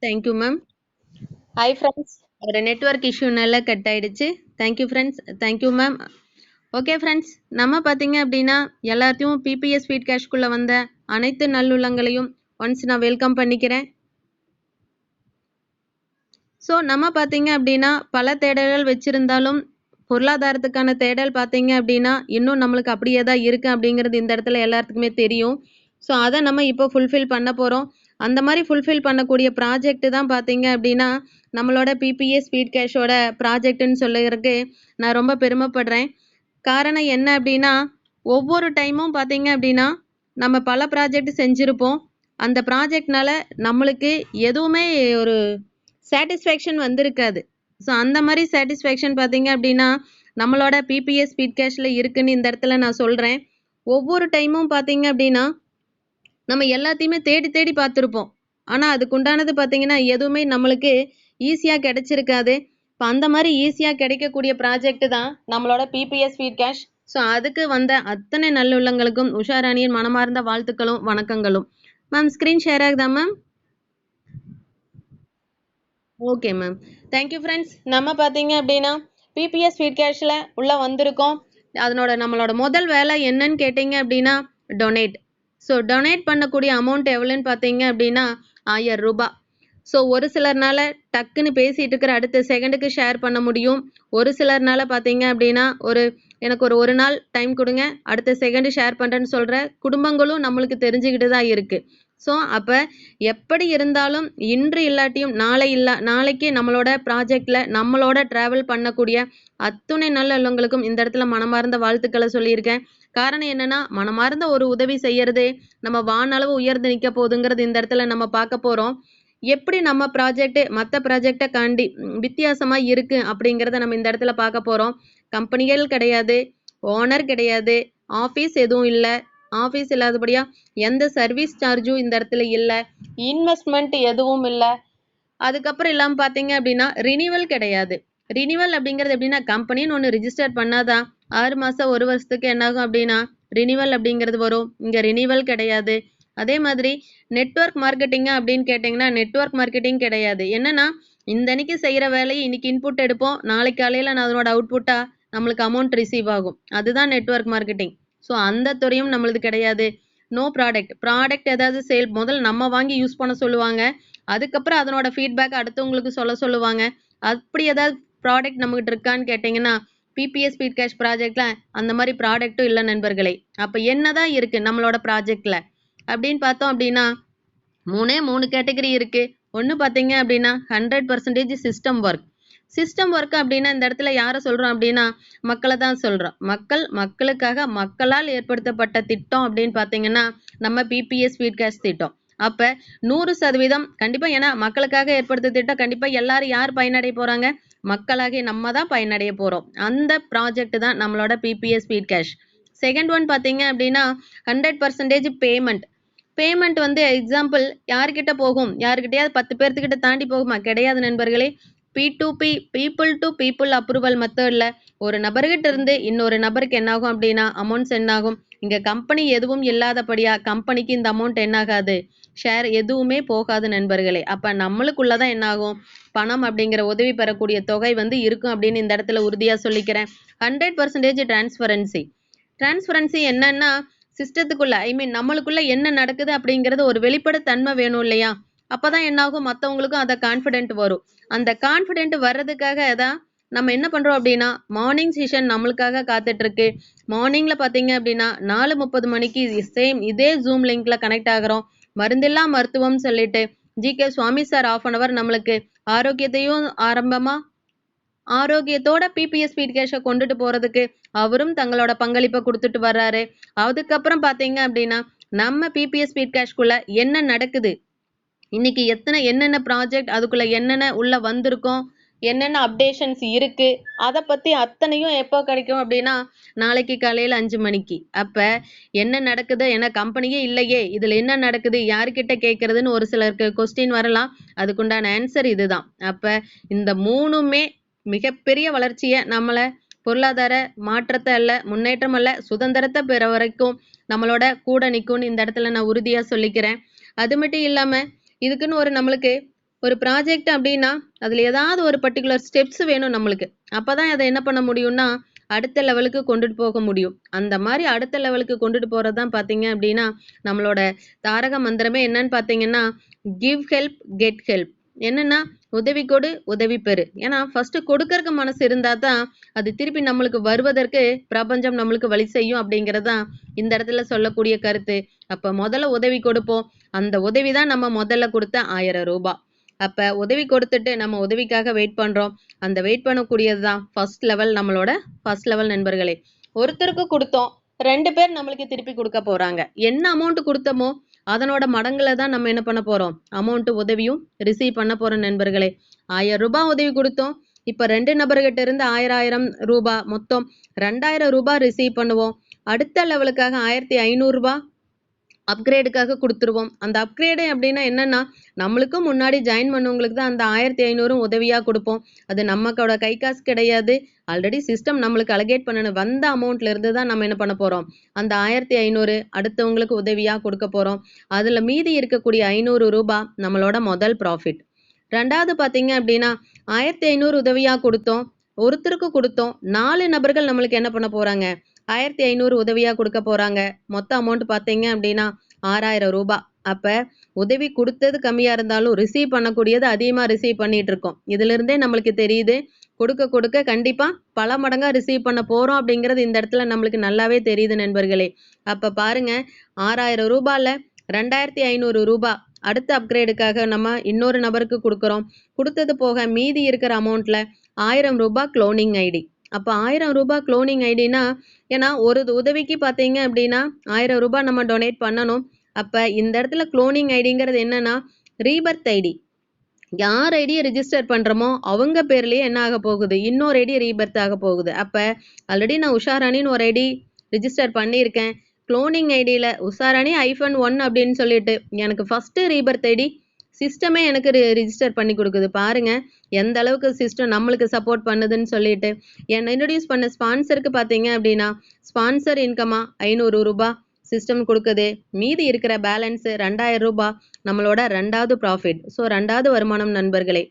Thank you, ma'am. Hi, friends. ஒரு network இஷ்யூனால cut ஆயிடுச்சு. Thank you friends. Thank you ma'am. Okay friends, நம்ம பார்த்தீங்க அப்படின்னா எல்லாத்தையும் பிபிஎஸ் ஸ்வீட் கேஷ்குள்ளே வந்த அனைத்து நல்லுள்ளங்களையும் ஒன்ஸ் நான் வெல்கம் பண்ணிக்கிறேன். ஸோ நம்ம பார்த்தீங்க அப்படின்னா பல தேடல்கள் வச்சுருந்தாலும் பொருளாதாரத்துக்கான தேடல் பார்த்தீங்க அப்படின்னா இன்னும் நம்மளுக்கு அப்படியே தான் இருக்குது அப்படிங்கிறது இந்த இடத்துல எல்லாத்துக்குமே தெரியும். ஸோ அதை நம்ம இப்போ ஃபுல்ஃபில் பண்ண போகிறோம். அந்த மாதிரி ஃபுல்ஃபில் பண்ணக்கூடிய ப்ராஜெக்ட் தான் பார்த்தீங்க அப்படின்னா நம்மளோட பிபிஎஸ் ஸ்வீட் கேஷோட ப்ராஜெக்ட்னு சொல்லுறதுக்கு நான் ரொம்ப பெருமைப்படுறேன். காரணம் என்ன அப்படின்னா ஒவ்வொரு டைமும் பார்த்தீங்க அப்படின்னா நம்ம பல ப்ராஜெக்ட் செஞ்சுருப்போம். அந்த ப்ராஜெக்ட்னால நம்மளுக்கு எதுவுமே ஒரு சாட்டிஸ்ஃபேக்ஷன் வந்திருக்காது. ஸோ அந்த மாதிரி சாட்டிஸ்ஃபேக்ஷன் பார்த்தீங்க அப்படின்னா நம்மளோட பிபிஎஸ் ஸ்வீட் கேஷில் இருக்குன்னு இந்த இடத்துல நான் சொல்கிறேன். ஒவ்வொரு டைமும் பார்த்தீங்க அப்படின்னா நம்ம எல்லாத்தையுமே தேடி தேடி பார்த்துருப்போம். ஆனால் அதுக்குண்டானது பார்த்தீங்கன்னா எதுவுமே நம்மளுக்கு ஈஸியாக கிடைச்சிருக்காது. இப்போ அந்த மாதிரி ஈஸியாக கிடைக்கக்கூடிய ப்ராஜெக்ட் தான் நம்மளோட பிபிஎஸ் ஸ்வீட் கேஷ். ஸோ அதுக்கு வந்த அத்தனை நல்லுள்ளங்களுக்கும் உஷாராணியின் மனமார்ந்த வாழ்த்துக்களும் வணக்கங்களும். மேம் ஸ்க்ரீன் ஷேர் ஆகுதா ma'am? Okay ma'am. Thank you friends. நம்ம பார்த்தீங்க அப்படின்னா பிபிஎஸ் ஸ்வீட் கேஷில் உள்ளே வந்திருக்கோம். நம்மளோட முதல் வேலை என்னன்னு கேட்டிங்க அப்படின்னா டொனேட். ஸோ டொனேட் பண்ணக்கூடிய அமௌண்ட் எவ்வளோன்னு பார்த்தீங்க அப்படின்னா 1000 ரூபாய். ஸோ ஒரு சிலர்னால டக்குன்னு பேசிகிட்டு இருக்கிற அடுத்த செகண்டுக்கு ஷேர் பண்ண முடியும். ஒரு சிலர்னால பார்த்தீங்க அப்படின்னா எனக்கு ஒரு நாள் டைம் கொடுங்க, அடுத்த செகண்டு ஷேர் பண்ணுறேன்னு சொல்கிற குடும்பங்களும் நம்மளுக்கு தெரிஞ்சுக்கிட்டு தான் இருக்குது. ஸோ அப்போ எப்படி இருந்தாலும் இன்று இல்லாட்டியும் நாளைக்கு நம்மளோட ப்ராஜெக்டில் நம்மளோட ட்ராவல் பண்ணக்கூடிய அத்துணை நல்லவங்களுக்கும் இந்த இடத்துல மனமார்ந்த வாழ்த்துக்களை சொல்லியிருக்கேன். காரணம் என்னன்னா மனமார்ந்த ஒரு உதவி செய்யறது நம்ம வானளவு உயர்ந்து நிற்க போகுதுங்கிறது இந்த இடத்துல நம்ம பார்க்க போகிறோம். எப்படி நம்ம ப்ராஜெக்ட் மற்ற ப்ராஜெக்டை காண்டி வித்தியாசமாக இருக்குது அப்படிங்கிறத நம்ம இந்த இடத்துல பார்க்க போகிறோம். கம்பெனிகள் கிடையாது, ஓனர் கிடையாது, ஆஃபீஸ் எதுவும் இல்லை. ஆஃபீஸ் இல்லாதபடியா எந்த சர்வீஸ் சார்ஜும் இந்த இடத்துல இல்லை, இன்வெஸ்ட்மெண்ட் எதுவும் இல்லை. அதுக்கப்புறம் இல்லாமல் பார்த்தீங்க அப்படின்னா ரினிவல் கிடையாது. ரினிவல் அப்படிங்கிறது எப்படின்னா கம்பெனின்னு ஒன்று ரிஜிஸ்டர் பண்ணாதான் 6 மாதம் 1 வருஷத்துக்கு என்னாகும் அப்படின்னா ரினிவல் அப்படிங்கிறது வரும். இங்கே ரினிவல் கிடையாது. அதே மாதிரி நெட்வொர்க் மார்க்கெட்டிங்க அப்படின்னு கேட்டிங்கன்னா நெட்வொர்க் மார்க்கெட்டிங் கிடையாது. என்னன்னா இந்த அன்னைக்கு செய்கிற வேலையை இன்னைக்கு இன்புட் எடுப்போம், நாளைக்கு காலையில் நான் அதனோட அவுட்புட்டாக நம்மளுக்கு அமௌண்ட் ரிசீவ் ஆகும். அதுதான் நெட்வொர்க் மார்க்கெட்டிங். ஸோ அந்த துறையும் நம்மளுக்கு கிடையாது. நோ ப்ராடக்ட் ஏதாவது சேல் முதல்ல நம்ம வாங்கி யூஸ் பண்ண சொல்லுவாங்க. அதுக்கப்புறம் அதனோட ஃபீட்பேக் அடுத்தவங்களுக்கு சொல்லுவாங்க. அப்படி ஏதாவது ப்ராடக்ட் நம்மகிட்ட இருக்கான்னு கேட்டிங்கன்னா பிபிஎஸ் ஸ்வீட் கேஷ் ப்ராஜெக்டில் அந்த மாதிரி ப்ராடக்ட்டும் இல்லை நண்பர்களே. அப்போ என்னதான் இருக்குது நம்மளோட ப்ராஜெக்டில் அப்படின்னு பார்த்தோம் அப்படின்னா 3 கேட்டகரி இருக்குது. ஒன்று பார்த்தீங்க அப்படின்னா 100% சிஸ்டம் ஒர்க் அப்படின்னா இந்த இடத்துல யாரை சொல்கிறோம் அப்படின்னா மக்களை தான் சொல்கிறோம். மக்களுக்காக மக்களால் ஏற்படுத்தப்பட்ட திட்டம் அப்படின்னு பார்த்தீங்கன்னா நம்ம பிபிஎஸ் ஸ்வீட் கேஷ் திட்டம். அப்போ 100% கண்டிப்பாக, ஏன்னா மக்களுக்காக ஏற்படுத்த திட்டம் கண்டிப்பாக எல்லாரும் யார் பயனடைய போகிறாங்க? மக்களாக நம்ம தான் பயனடைய போகிறோம். அந்த ப்ராஜெக்ட் தான் நம்மளோட PBS sweet cash. Second one பார்த்தீங்க அப்படின்னா 100% பேமெண்ட் வந்து எக்ஸாம்பிள் யார்கிட்ட போகும்? யார்கிட்டயாவது 10 பேர்த்துக்கிட்ட தாண்டி போகுமா? கிடையாது நண்பர்களே. P2P, people to people approval மெத்தடில் ஒரு நபர்கிட்ட இருந்து இன்னொரு நபருக்கு என்னாகும் அப்படின்னா அமௌண்ட்ஸ் என்னாகும். இங்கே கம்பெனி எதுவும் இல்லாதபடியா கம்பெனிக்கு இந்த அமௌண்ட் என்னாகாது, ஷேர் எதுவுமே போகாது நண்பர்களே. அப்போ நம்மளுக்குள்ளதான் என்னாகும், பணம் அப்படிங்கிற உதவி பெறக்கூடிய தொகை வந்து இருக்கும் அப்படின்னு இந்த இடத்துல உறுதியாக சொல்லிக்கிறேன். 100% டிரான்ஸ்பரன்சி என்னன்னா சிஸ்டத்துக்குள்ள நம்மளுக்குள்ள என்ன நடக்குது அப்படிங்கிறது ஒரு வெளிப்படைத்தன்மை வேணும் இல்லையா? அப்பதான் என்னாகும், மற்றவங்களுக்கும் அந்த கான்ஃபிடென்ட் வரும். அந்த கான்ஃபிடென்ட் வர்றதுக்காக தான் நம்ம என்ன பண்றோம் அப்படின்னா மார்னிங் செஷன் நம்மளுக்காக காத்துட்டு இருக்கு. மார்னிங்ல பாத்தீங்க அப்படின்னா 4:30 மணிக்கு சேம் இதே ஜூம் லிங்க்ல கனெக்ட் ஆகிறோம். மருந்தில்லா மருத்துவம் சொல்லிட்டு ஜிகே சுவாமி சார் 1/2 hour நம்மளுக்கு ஆரோக்கியத்தையும் ஆரோக்கியத்தோட பிபிஎஸ் ஸ்வீட் கேஷை கொண்டுட்டு போறதுக்கு அவரும் தங்களோட பங்களிப்பை கொடுத்துட்டு வர்றாரு. அதுக்கப்புறம் பாத்தீங்க அப்படின்னா நம்ம பிபிஎஸ் ஸ்வீட் கேஷ்குள்ள என்ன நடக்குது, இன்னைக்கு என்னென்ன ப்ராஜெக்ட் அதுக்குள்ள என்னென்ன உள்ள வந்திருக்கோம், என்னென்ன அப்டேஷன்ஸ் இருக்கு, அதை பத்தி அத்தனையும் எப்போ கிடைக்கும் அப்படின்னா நாளைக்கு காலையில 5 மணிக்கு. அப்ப என்ன நடக்குது, ஏன்னா கம்பெனியே இல்லையே, இதுல என்ன நடக்குது, யாருக்கிட்ட கேட்கறதுன்னு ஒரு சிலருக்கு கொஸ்டின் வரலாம். அதுக்குண்டான ஆன்சர் இதுதான். அப்ப இந்த 3மே மிகப்பெரிய வளர்ச்சியை நம்மளை பொருளாதார மாற்றத்தை அல்ல முன்னேற்றம் அல்ல சுதந்திரத்தை பெற வரைக்கும் நம்மளோட கூட நிற்கும்னு இந்த இடத்துல நான் உறுதியாக சொல்லிக்கிறேன். அது மட்டும் இல்லாமல் இதுக்குன்னு ஒரு நம்மளுக்கு ஒரு ப்ராஜெக்ட் அப்படின்னா அதில் ஏதாவது ஒரு பர்டிகுலர் ஸ்டெப்ஸ் வேணும் நம்மளுக்கு. அப்போ தான் அதை என்ன பண்ண முடியும்னா அடுத்த லெவலுக்கு கொண்டுட்டு போக முடியும். அந்த மாதிரி அடுத்த லெவலுக்கு கொண்டுட்டு போகிறது தான் பார்த்தீங்க அப்படின்னா நம்மளோட தாரக மந்திரமே என்னன்னு பார்த்தீங்கன்னா கிவ் ஹெல்ப் கெட் ஹெல்ப். என்னன்னா உதவி கொடு உதவி பெறு. ஏன்னா ஃபர்ஸ்ட் கொடுக்கறக்கு மனசு இருந்தால் தான் அது திருப்பி நம்மளுக்கு வருவதற்கு பிரபஞ்சம் நம்மளுக்கு வழி செய்யும் அப்படிங்கிறது தான் இந்த இடத்துல சொல்லக்கூடிய கருத்து. அப்போ முதல்ல உதவி கொடுப்போம். அந்த உதவி தான் நம்ம முதல்ல கொடுத்த 1000 ரூபாய். அப்போ உதவி கொடுத்துட்டு நம்ம உதவிக்காக வெயிட் பண்ணுறோம். அந்த வெயிட் பண்ணக்கூடியது தான் ஃபர்ஸ்ட் லெவல், நம்மளோட ஃபர்ஸ்ட் லெவல் நண்பர்களே. ஒருத்தருக்கு கொடுத்தோம், 2 பேர் நம்மளுக்கு திருப்பி கொடுக்க போகிறாங்க. என்ன அமௌண்ட் கொடுத்தோமோ அதனோட மடங்குல தான் நம்ம என்ன பண்ண போகிறோம், அமௌண்ட் உதவியும் ரிசீவ் பண்ண போகிறோம் நண்பர்களே. 1000 ரூபாய் உதவி கொடுத்தோம். இப்போ 2 நபர்கிட்ட இருந்து 1000 ரூபாய் மொத்தம் 2000 ரூபாய் ரிசீவ் பண்ணுவோம். அடுத்த லெவலுக்காக 1500 ரூபாய் அப்கிரேடுக்காக கொடுத்துருவோம். அந்த அப்கிரேடு அப்படின்னா என்னன்னா நம்மளுக்கும் முன்னாடி ஜாயின் பண்ணவங்களுக்கு தான் அந்த 1500 உதவியாக கொடுப்போம். அது நமக்கோட கை காசு கிடையாது. ஆல்ரெடி சிஸ்டம் நம்மளுக்கு அலகேட் பண்ணணும் வந்த அமௌண்ட்ல இருந்து தான் நம்ம என்ன பண்ண போகிறோம், அந்த 1500 அடுத்தவங்களுக்கு உதவியாக கொடுக்க போகிறோம். அதில் மீதி இருக்கக்கூடிய 500 ரூபாய் நம்மளோட முதல் ப்ராஃபிட். ரெண்டாவது பார்த்தீங்க அப்படின்னா 1500 உதவியாக கொடுத்தோம், ஒருத்தருக்கு கொடுத்தோம். 4 நபர்கள் நம்மளுக்கு என்ன பண்ண போகிறாங்க, 1500 உதவியாக கொடுக்க போகிறாங்க. மொத்த அமௌண்ட் பார்த்தீங்க அப்படின்னா 6000 ரூபாய். அப்போ உதவி கொடுத்தது கம்மியாக இருந்தாலும் ரிசீவ் பண்ணக்கூடியது அதிகமாக ரிசீவ் பண்ணிட்டு இருக்கோம். இதிலிருந்தே நம்மளுக்கு தெரியுது கொடுக்க கொடுக்க கண்டிப்பாக பல மடங்காக ரிசீவ் பண்ண போகிறோம் அப்படிங்கிறது இந்த இடத்துல நம்மளுக்கு நல்லாவே தெரியுது நண்பர்களே. அப்போ பாருங்க 6000 ரூபாயில் 2500 ரூபாய் அடுத்த அப்கிரேடுக்காக நம்ம இன்னொரு நபருக்கு கொடுக்குறோம். கொடுத்தது போக மீதி இருக்கிற அமௌண்ட்டில் 1000 ரூபாய் க்ளோனிங் ஐடி. அப்போ 1000 ரூபாய் க்ளோனிங் ஐடினா ஏன்னா ஒரு உதவிக்கு பார்த்தீங்க அப்படின்னா 1000 ரூபாய் நம்ம டொனேட் பண்ணணும். அப்போ இந்த இடத்துல க்ளோனிங் ஐடிங்கிறது என்னன்னா ரீபர்த் ஐடி. யார் ஐடியை ரிஜிஸ்டர் பண்ணுறோமோ அவங்க பேர்லேயே என்ன ஆக போகுது, இன்னொரு ஐடி ரீபர்த் ஆக போகுது. அப்போ ஆல்ரெடி நான் உஷாராணின்னு ஒரு ஐடி ரிஜிஸ்டர் பண்ணியிருக்கேன். க்ளோனிங் ஐடியில் உஷாராணி -1 அப்படின்னு சொல்லிட்டு எனக்கு ஃபஸ்ட்டு ரீபர்த் ஐடி சிஸ்டமே எனக்கு ரிஜிஸ்டர் பண்ணி கொடுக்குது. பாருங்க எந்த அளவுக்கு சிஸ்டம் நம்மளுக்கு சப்போர்ட் பண்ணுதுன்னு சொல்லிட்டு. என்னை இன்ட்ரடியூஸ் பண்ண ஸ்பான்சருக்கு பார்த்தீங்க அப்படின்னா ஸ்பான்சர் இன்கமா 500 ரூபாய் சிஸ்டம் கொடுக்குது. மீதி இருக்கிற பேலன்ஸு 2000 ரூபாய் நம்மளோட 2வது ப்ராஃபிட். ஸோ 2வது வருமானம் நண்பர்களே.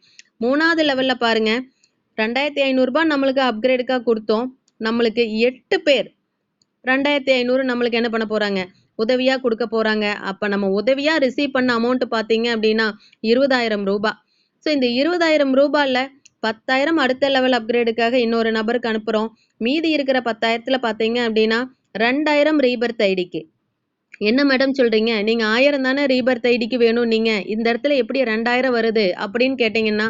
3வது லெவலில் பாருங்க 2500 ரூபாய் நம்மளுக்கு அப்கிரேடுக்காக கொடுத்தோம். நம்மளுக்கு 8 பேர் 2500 நம்மளுக்கு என்ன பண்ண போகிறாங்க, உதவியாக கொடுக்க போகிறாங்க. அப்போ நம்ம உதவியாக ரிசீவ் பண்ண அமௌண்ட் பார்த்தீங்க அப்படின்னா 20000 ரூபாய். ஸோ இந்த 20000 ரூபாயில் 10,000 அடுத்த லெவல் அப்கிரேடுக்காக இன்னொரு நபருக்கு அனுப்புகிறோம். மீதி இருக்கிற 10,000த்தில் பார்த்தீங்க அப்படின்னா 2000 ரீபர்த் ஐடிக்கு. என்ன மேடம் சொல்கிறீங்க, நீங்கள் 1000 தானே ரீபர்த் ஐடிக்கு வேணும், நீங்கள் இந்த இடத்துல எப்படி 2000 வருது அப்படின்னு கேட்டிங்கன்னா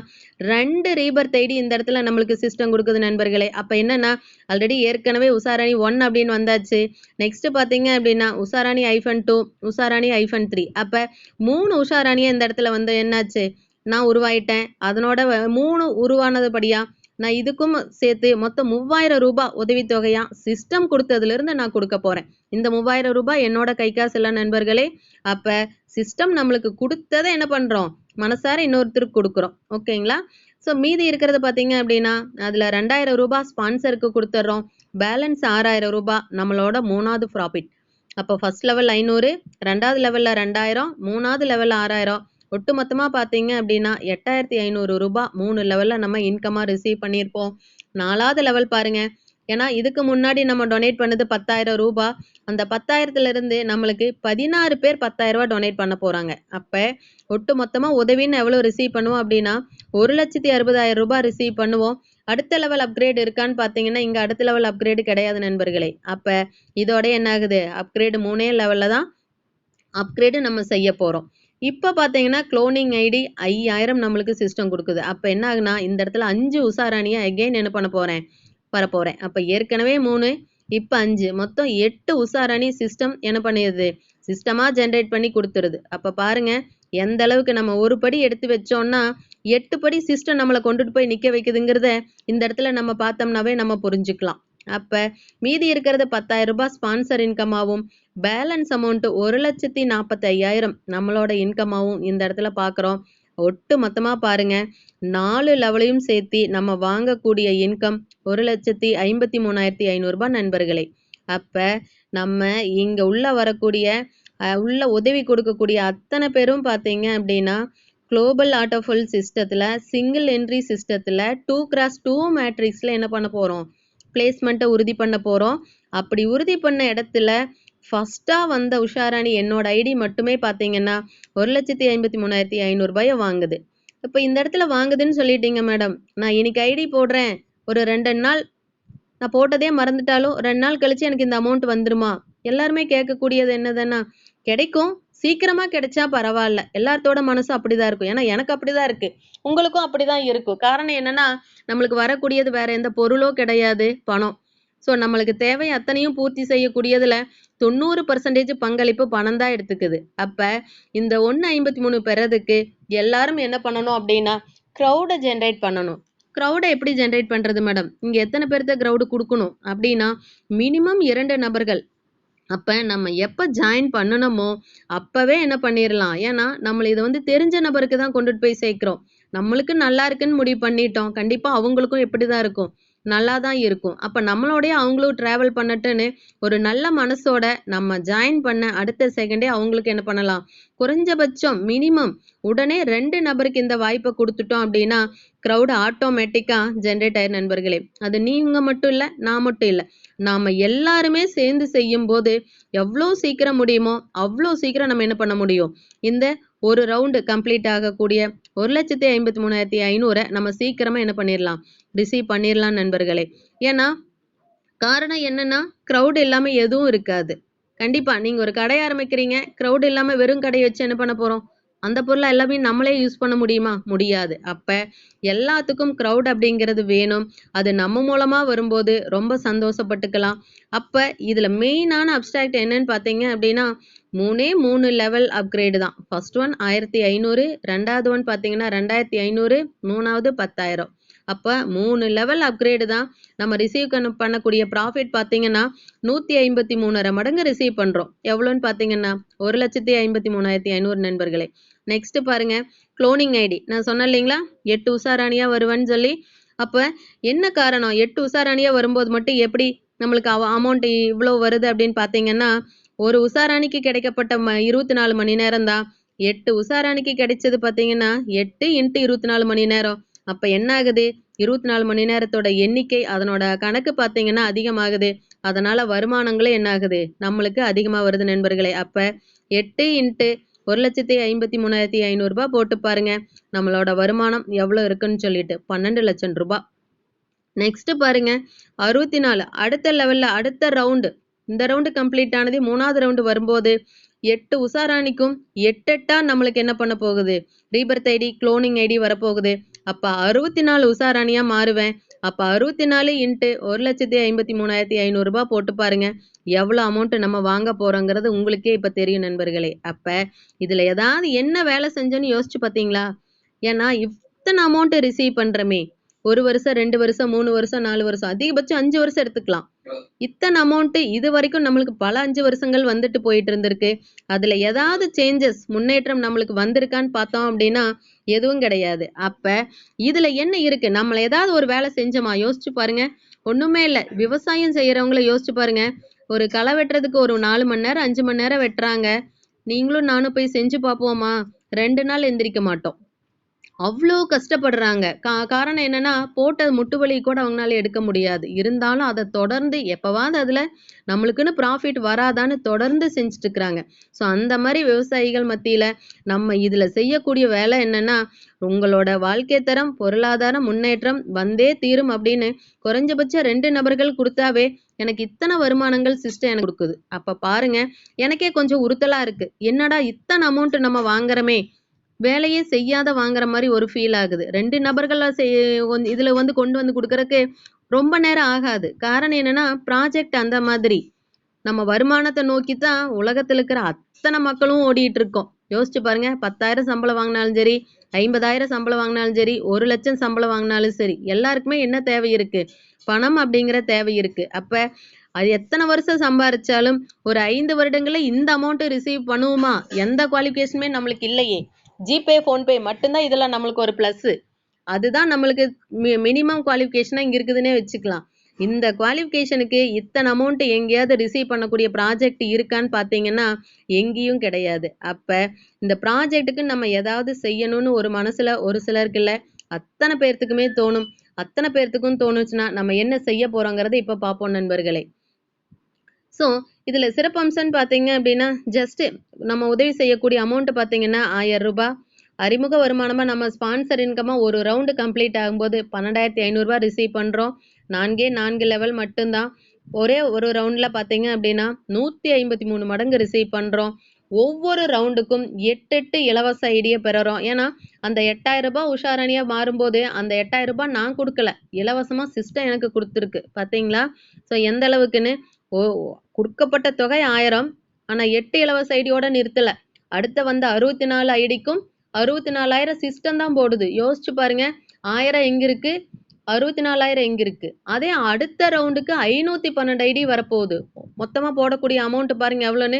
2 ரீபர்த் ஐடி இந்த இடத்துல நம்மளுக்கு சிஸ்டம் கொடுக்குது நண்பர்களே. அப்போ என்னென்னா ஆல்ரெடி ஏற்கனவே உஷாராணி 1 அப்படின்னு வந்தாச்சு. நெக்ஸ்ட்டு பார்த்தீங்க அப்படின்னா உஷாராணி -2 உஷாராணி -3. அப்போ 3 உஷாராணியை இந்த இடத்துல வந்து என்னாச்சு நான் உருவாயிட்டேன். அதனோட 3 உருவானதுபடியாக நான் இதுக்கும் சேர்த்து மொத்தம் 3000 ரூபாய் உதவித்தொகையாக சிஸ்டம் கொடுத்ததுலேருந்து நான் கொடுக்க போகிறேன். இந்த 3000 ரூபாய் என்னோட கை காசு இல்லை நண்பர்களே. அப்போ சிஸ்டம் நம்மளுக்கு கொடுத்ததை என்ன பண்ணுறோம், மனசார இன்னொருத்தருக்கு கொடுக்குறோம். ஓகேங்களா. ஸோ மீதி இருக்கிறது பார்த்தீங்க அப்படின்னா அதில் 2000 ரூபாய் ஸ்பான்சருக்கு கொடுத்துட்றோம். பேலன்ஸ் 6000 ரூபாய் நம்மளோட 3வது ப்ராஃபிட். அப்போ ஃபர்ஸ்ட் லெவல் 500, 2வது லெவலில் 2000, 3வது லெவலில் 6000, ஒட்டு மொத்தமாக பார்த்தீங்க அப்படின்னா 8500 ரூபாய் 3 லெவலில் நம்ம இன்கமாக ரிசீவ் பண்ணியிருப்போம். 4வது லெவல் பாருங்கள். ஏன்னா இதுக்கு முன்னாடி நம்ம டொனேட் பண்ணது 10,000 ரூபாய். அந்த 10,000த்துலேருந்து நம்மளுக்கு 16 பேர் 10,000 ரூபாய் டொனேட் பண்ண போகிறாங்க. அப்போ ஒட்டு மொத்தமாக உதவின்னு எவ்வளோ ரிசீவ் பண்ணுவோம் அப்படின்னா 1,60,000 ரூபாய் ரிசீவ் பண்ணுவோம். அடுத்த லெவல் அப்கிரேட் இருக்கான்னு பார்த்தீங்கன்னா இங்கே அடுத்த லெவல் அப்கிரேடு கிடையாது நண்பர்களே. அப்போ இதோட என்ன ஆகுது, அப்கிரேடு 3 லெவலில் தான் அப்கிரேடு நம்ம செய்ய போகிறோம். இப்போ பார்த்தீங்கன்னா க்ளோனிங் ஐடி 5000 நம்மளுக்கு சிஸ்டம் கொடுக்குது. அப்போ என்ன ஆகுனா இந்த இடத்துல 5 உஷாராணியை அகெயின் என்ன பண்ண போகிறேன், வரப்போகிறேன். அப்போ ஏற்கனவே 3, இப்போ 5, மொத்தம் 8 உஷாராணி சிஸ்டம் என்ன பண்ணிடுது, சிஸ்டமாக ஜென்ரேட் பண்ணி கொடுத்துருது. அப்போ பாருங்கள் எந்த அளவுக்கு நம்ம ஒரு படி எடுத்து வச்சோம்னா 8 படி சிஸ்டம் நம்மளை கொண்டுட்டு போய் நிற்க வைக்குதுங்கிறத இந்த இடத்துல நம்ம பார்த்தோம்னாவே நம்ம புரிஞ்சுக்கலாம். அப்போ மீதி இருக்கிறது 10,000 ரூபாய் ஸ்பான்சர் இன்கமாகவும் பேலன்ஸ் அமௌண்ட்டு 1,45,000 நம்மளோட இன்கமாகவும் இந்த இடத்துல பார்க்குறோம். ஒட்டு மொத்தமா பாருங்க 4 லெவலையும் சேர்த்து நம்ம வாங்கக்கூடிய இன்கம் 1,53,500 ரூபாய் நண்பர்களே. அப்ப நம்ம இங்க உள்ள வரக்கூடிய உள்ள உதவி கொடுக்கக்கூடிய அத்தனை பேரும் பார்த்தீங்க அப்படின்னா குளோபல் ஆட்டோஃபுல் சிஸ்டத்தில் சிங்கிள் என்ட்ரி சிஸ்டத்தில் 2x2 மேட்ரிக்ஸில் என்ன பண்ண போகிறோம், பிளேஸ்மெண்ட்டை உறுதி பண்ண போகிறோம். அப்படி உறுதி பண்ண இடத்துல ஃபஸ்ட்டாக வந்த உஷாராணி என்னோட ஐடி மட்டுமே பார்த்தீங்கன்னா 1,53,500 ரூபாயை வாங்குது. இப்போ இந்த இடத்துல வாங்குதுன்னு சொல்லிட்டீங்க மேடம், நான் இன்னைக்கு ஐடி போடுறேன், ஒரு 2 நாள் நான் போட்டதே மறந்துட்டாலும் 2 நாள் கழிச்சு எனக்கு இந்த அமௌண்ட் வந்துருமா? எல்லாருமே கேட்கக்கூடியது என்னதுன்னா, கிடைக்கும், சீக்கிரமா கிடைச்சா பரவாயில்ல. எல்லாத்தோட மனசும் அப்படிதான் இருக்கும். ஏன்னா எனக்கு அப்படிதான் இருக்கு, உங்களுக்கும் அப்படிதான் இருக்கும். காரணம் என்னன்னா, நம்மளுக்கு வரக்கூடியது வேற எந்த பொருளோ கிடையாது, பணம். ஸோ நம்மளுக்கு தேவை அத்தனையும் பூர்த்தி செய்யக்கூடியதுல 90% பங்களிப்பு பணம் தான் எடுத்துக்குது. அப்ப இந்த 1.53 பெறதுக்கு எல்லாரும் என்ன பண்ணணும் அப்படின்னா க்ரௌடை ஜென்ரேட் பண்ணணும். க்ரௌடை எப்படி ஜென்ரேட் பண்றது மேடம்? இங்க எத்தனை பேர்த்த க்ரௌடு கொடுக்கணும் அப்படின்னா மினிமம் 2 நபர்கள். அப்ப நம்ம எப்ப ஜாயின் பண்ணணுமோ அப்பவே என்ன பண்ணிடலாம். ஏன்னா நம்மள இதை வந்து தெரிஞ்ச நபருக்கு தான் கொண்டுட்டு போய் சேர்க்கிறோம். நம்மளுக்கு நல்லா இருக்குன்னு முடிவு பண்ணிட்டோம், கண்டிப்பா அவங்களுக்கும் எப்படிதான் இருக்கும், நல்லா தான் இருக்கும். அப்ப நம்மளோடய அவங்களும் டிராவல் பண்ணட்டுன்னு ஒரு நல்ல மனசோட நம்ம ஜாயின் பண்ண அடுத்த செகண்டே அவங்களுக்கு என்ன பண்ணலாம், குறைஞ்சபட்சம் மினிமம் உடனே 2 நபருக்கு இந்த வாய்ப்பை கொடுத்துட்டோம் அப்படின்னா க்ரௌடு ஆட்டோமேட்டிக்கா ஜென்ரேட் ஆயிரு நண்பர்களே. அது நீங்க மட்டும் இல்லை, நான் மட்டும் இல்லை, நாம எல்லாருமே சேர்ந்து செய்யும் போது எவ்வளோ சீக்கிரம் முடியுமோ அவ்வளோ சீக்கிரம் நம்ம என்ன பண்ண முடியும், இந்த ஒரு ரவுண்டு கம்ப்ளீட் ஆகக்கூடிய 1,53,500 நம்ம சீக்கிரமா என்ன பண்ணிடலாம், ரிசீவ் பண்ணிடலாம் நண்பர்களே. ஏன்னா காரணம் என்னன்னா க்ரௌட் இல்லாம எதுவும் இருக்காது. கண்டிப்பா நீங்க ஒரு கடை ஆரம்பிக்கிறீங்க, க்ரௌட் இல்லாம வெறும் கடையை வச்சு என்ன பண்ண போறோம், அந்த பொருளை எல்லாமே நம்மளே யூஸ் பண்ண முடியுமா? முடியாது. அப்ப எல்லாத்துக்கும் க்ரௌட் அப்படிங்கிறது வேணும். அது நம்ம மூலமா வரும்போது ரொம்ப சந்தோஷப்பட்டுக்கலாம். அப்ப இதுல மெயினான அப்ஸ்ட்ராக்ட் என்னன்னு பார்த்தீங்க அப்படின்னா 3 லெவல் அப்கிரேடு தான். ஃபர்ஸ்ட் ஒன் 1,500, ரெண்டாவது ஒன் பார்த்தீங்கன்னா 2,500, மூணாவது 10,000. அப்ப 3 லெவல் அப்கிரேடு தான். நம்ம ரிசீவ் பண்ணக்கூடிய ப்ராஃபிட் பார்த்தீங்கன்னா 153 மடங்கு ரிசீவ் பண்றோம். எவ்வளோன்னு பார்த்தீங்கன்னா 1,53,500 நண்பர்களே. நெக்ஸ்ட் பாருங்க, குளோனிங் ஐடி. நான் சொன்னேன் இல்லைங்களா 8 உஷாராணியா வருவேன்னு சொல்லி. அப்ப என்ன காரணம், 8 உஷாராணியா வரும்போது மட்டும் எப்படி நம்மளுக்கு அமௌண்ட் இவ்வளோ வருது அப்படின்னு பார்த்தீங்கன்னா, ஒரு உஷாராணிக்கு கிடைக்கப்பட்ட 24 மணி நேரம் தான். 8 உஷாராணிக்கு கிடைச்சது பார்த்தீங்கன்னா 8 × 24 மணி நேரம். அப்ப என்ன ஆகுது, 24 மணி நேரத்தோட எண்ணிக்கை அதனோட கணக்கு பார்த்தீங்கன்னா அதிகமாகுது. அதனால வருமானங்களும் என்ன ஆகுது, நம்மளுக்கு அதிகமா வருது நண்பர்களே. அப்ப 8 × 1,53,500 ரூபாய் போட்டு பாருங்க நம்மளோட வருமானம் எவ்வளவு இருக்குன்னு சொல்லிட்டு 12 லட்சம் ரூபாய். நெக்ஸ்ட் பாருங்க 64 அடுத்த லெவல்ல அடுத்த ரவுண்டு. இந்த ரவுண்டு கம்ப்ளீட் ஆனது. 3வது ரவுண்டு வரும்போது 8 உஷாராணிக்கும் 8 நம்மளுக்கு என்ன பண்ண போகுது, ரீபர்த் ஐடி குளோனிங் ஐடி வரப்போகுது. அப்ப 64 உஷாராணியா மாறுவேன். அப்ப 64 × 1,53,500 ரூபாய் போட்டு பாருங்க எவ்வளவு அமௌண்ட் நம்ம வாங்க போறோங்கிறது உங்களுக்கே இப்ப தெரியும் நண்பர்களே. அப்ப இதுல ஏதாவது என்ன வேலை செஞ்சோன்னு யோசிச்சு பார்த்தீங்களா? ஏன்னா இத்தனை அமௌண்ட் ரிசீவ் பண்றமே, 1 வருஷம் 2 வருஷம் 3 வருஷம் 4 வருஷம் அதிகபட்சம் 5 வருஷம் எடுத்துக்கலாம். இத்தனை அமௌண்ட் இது வரைக்கும் நம்மளுக்கு பல 5 வருஷங்கள் வந்துட்டு போயிட்டு இருந்திருக்கு. அதுல ஏதாவது சேஞ்சஸ் முன்னேற்றம் நம்மளுக்கு வந்திருக்கான்னு பார்த்தோம் அப்படின்னா எதுவும் கிடையாது. அப்ப இதுல என்ன இருக்கு, நம்மள ஏதாவது ஒரு வேலை செஞ்சோமா யோசிச்சு பாருங்க. ஒண்ணுமே இல்லை. விவசாயம் செய்யறவங்கள யோசிச்சு பாருங்க. ஒரு களை வெட்டுறதுக்கு ஒரு 4 மணி நேரம் 5 மணி நேரம் வெட்டுறாங்க. நீங்களும் நானும் போய் செஞ்சு பார்ப்போமா, 2 நாள் எந்திரிக்க மாட்டோம். அவ்வளோ கஷ்டப்படுறாங்க. காரணம் என்னன்னா போட்ட முட்டு வலி கூட அவங்களால எடுக்க முடியாது. இருந்தாலும் அதை தொடர்ந்து எப்பவாவது அதுல நம்மளுக்குன்னு ப்ராஃபிட் வராதான்னு தொடர்ந்து செஞ்சுட்டு இருக்கிறாங்க. ஸோ அந்த மாதிரி விவசாயிகள் மத்தியில நம்ம இதுல செய்யக்கூடிய வேலை என்னன்னா, உங்களோட வாழ்க்கை தரம் பொருளாதார முன்னேற்றம் வந்தே தீரும் அப்படின்னு குறைஞ்சபட்சம் 2 நபர்கள் கொடுத்தாவே எனக்கு இத்தனை வருமானங்கள் சிஸ்டம் எனக்கு கொடுக்குது. அப்ப பாருங்க, எனக்கே கொஞ்சம் உறுத்தலா இருக்கு. என்னடா இத்தனை அமௌண்ட் நம்ம வாங்குறமே, வேலையே செய்யாத வாங்குற மாதிரி ஒரு ஃபீல் ஆகுது. 2 நபர்களா இதுல வந்து கொண்டு வந்து கொடுக்கறதுக்கு ரொம்ப நேரம் ஆகாது. காரணம் என்னன்னா ப்ராஜெக்ட் அந்த மாதிரி நம்ம வருமானத்தை நோக்கி தான் உலகத்துல இருக்கிற அத்தனை மக்களும் ஓடிட்டு இருக்கோம். யோசிச்சு பாருங்க, 10,000 சம்பளம் வாங்கினாலும் சரி, 50,000 சம்பளம் வாங்கினாலும் சரி, 1 லட்சம் சம்பளம் வாங்கினாலும் சரி, எல்லாருக்குமே என்ன தேவை இருக்கு, பணம் அப்படிங்கிற தேவை இருக்கு. அப்ப அது எத்தனை வருஷம் சம்பாரிச்சாலும் ஒரு 5 வருடங்கள்ல இந்த அமௌண்ட் ரிசீவ் பண்ணுவோமா, எந்த குவாலிஃபிகேஷனுமே நம்மளுக்கு இல்லையே. ஜிபே ஃபோன்பே மட்டும்தான் இதில் நம்மளுக்கு ஒரு ப்ளஸ்ஸு. அதுதான் நம்மளுக்கு மினிமம் குவாலிஃபிகேஷனாக இங்கே இருக்குதுன்னே வச்சுக்கலாம். இந்த குவாலிஃபிகேஷனுக்கு இத்தனை அமௌண்ட் எங்கேயாவது ரிசீவ் பண்ணக்கூடிய ப்ராஜெக்ட் இருக்கான்னு பார்த்தீங்கன்னா எங்கேயும் கிடையாது. அப்போ இந்த ப்ராஜெக்ட்டுக்கு நம்ம ஏதாவது செய்யணும்னு ஒரு மனசில் ஒரு சிலருக்கு இல்லை, அத்தனை பேர்த்துக்குமே தோணும். அத்தனை பேர்த்துக்கும் தோணுச்சுன்னா நம்ம என்ன செய்ய போகிறோங்கிறத இப்போ பார்ப்போம் நண்பர்களே. ஸோ இதில் சிறப்பம்சம்னு பார்த்தீங்க அப்படின்னா ஜஸ்ட்டு நம்ம உதவி செய்யக்கூடிய அமௌண்ட்டு பார்த்தீங்கன்னா 1000 ரூபாய். அறிமுக வருமானமாக நம்ம ஸ்பான்சர் இன்கமாக ஒரு ரவுண்டு கம்ப்ளீட் ஆகும்போது 12,500 ரூபாய் ரிசீவ் பண்ணுறோம். 4 லெவல் மட்டும்தான். ஒரே ஒரு ரவுண்டில் பார்த்தீங்க அப்படின்னா 153 மடங்கு ரிசீவ் பண்ணுறோம். ஒவ்வொரு ரவுண்டுக்கும் 8 இலவச ஐடியை பெறுறோம். ஏன்னா அந்த 8000 ரூபாய் உஷாரணியாக மாறும்போது அந்த 8000 ரூபாய் நான் கொடுக்கல, இலவசமாக சிஸ்டம் எனக்கு கொடுத்துருக்கு. பார்த்தீங்களா? ஸோ எந்த அளவுக்குன்னு கொடுக்கப்பட்ட தொகை 1000, ஆனால் 8 இலவச ஐடியோட நிறுத்தலை. அடுத்த வந்த 64 ஐடிக்கும் 64,000 சிஸ்டம் தான் போடுது. யோசிச்சு பாருங்க, 1000 எங்க இருக்கு, 64,000 எங்க இருக்கு. அதே அடுத்த ரவுண்டுக்கு 512 ஐடி வரப்போகுது. மொத்தமா போடக்கூடிய அமௌண்ட் பாருங்க எவ்வளோன்னு,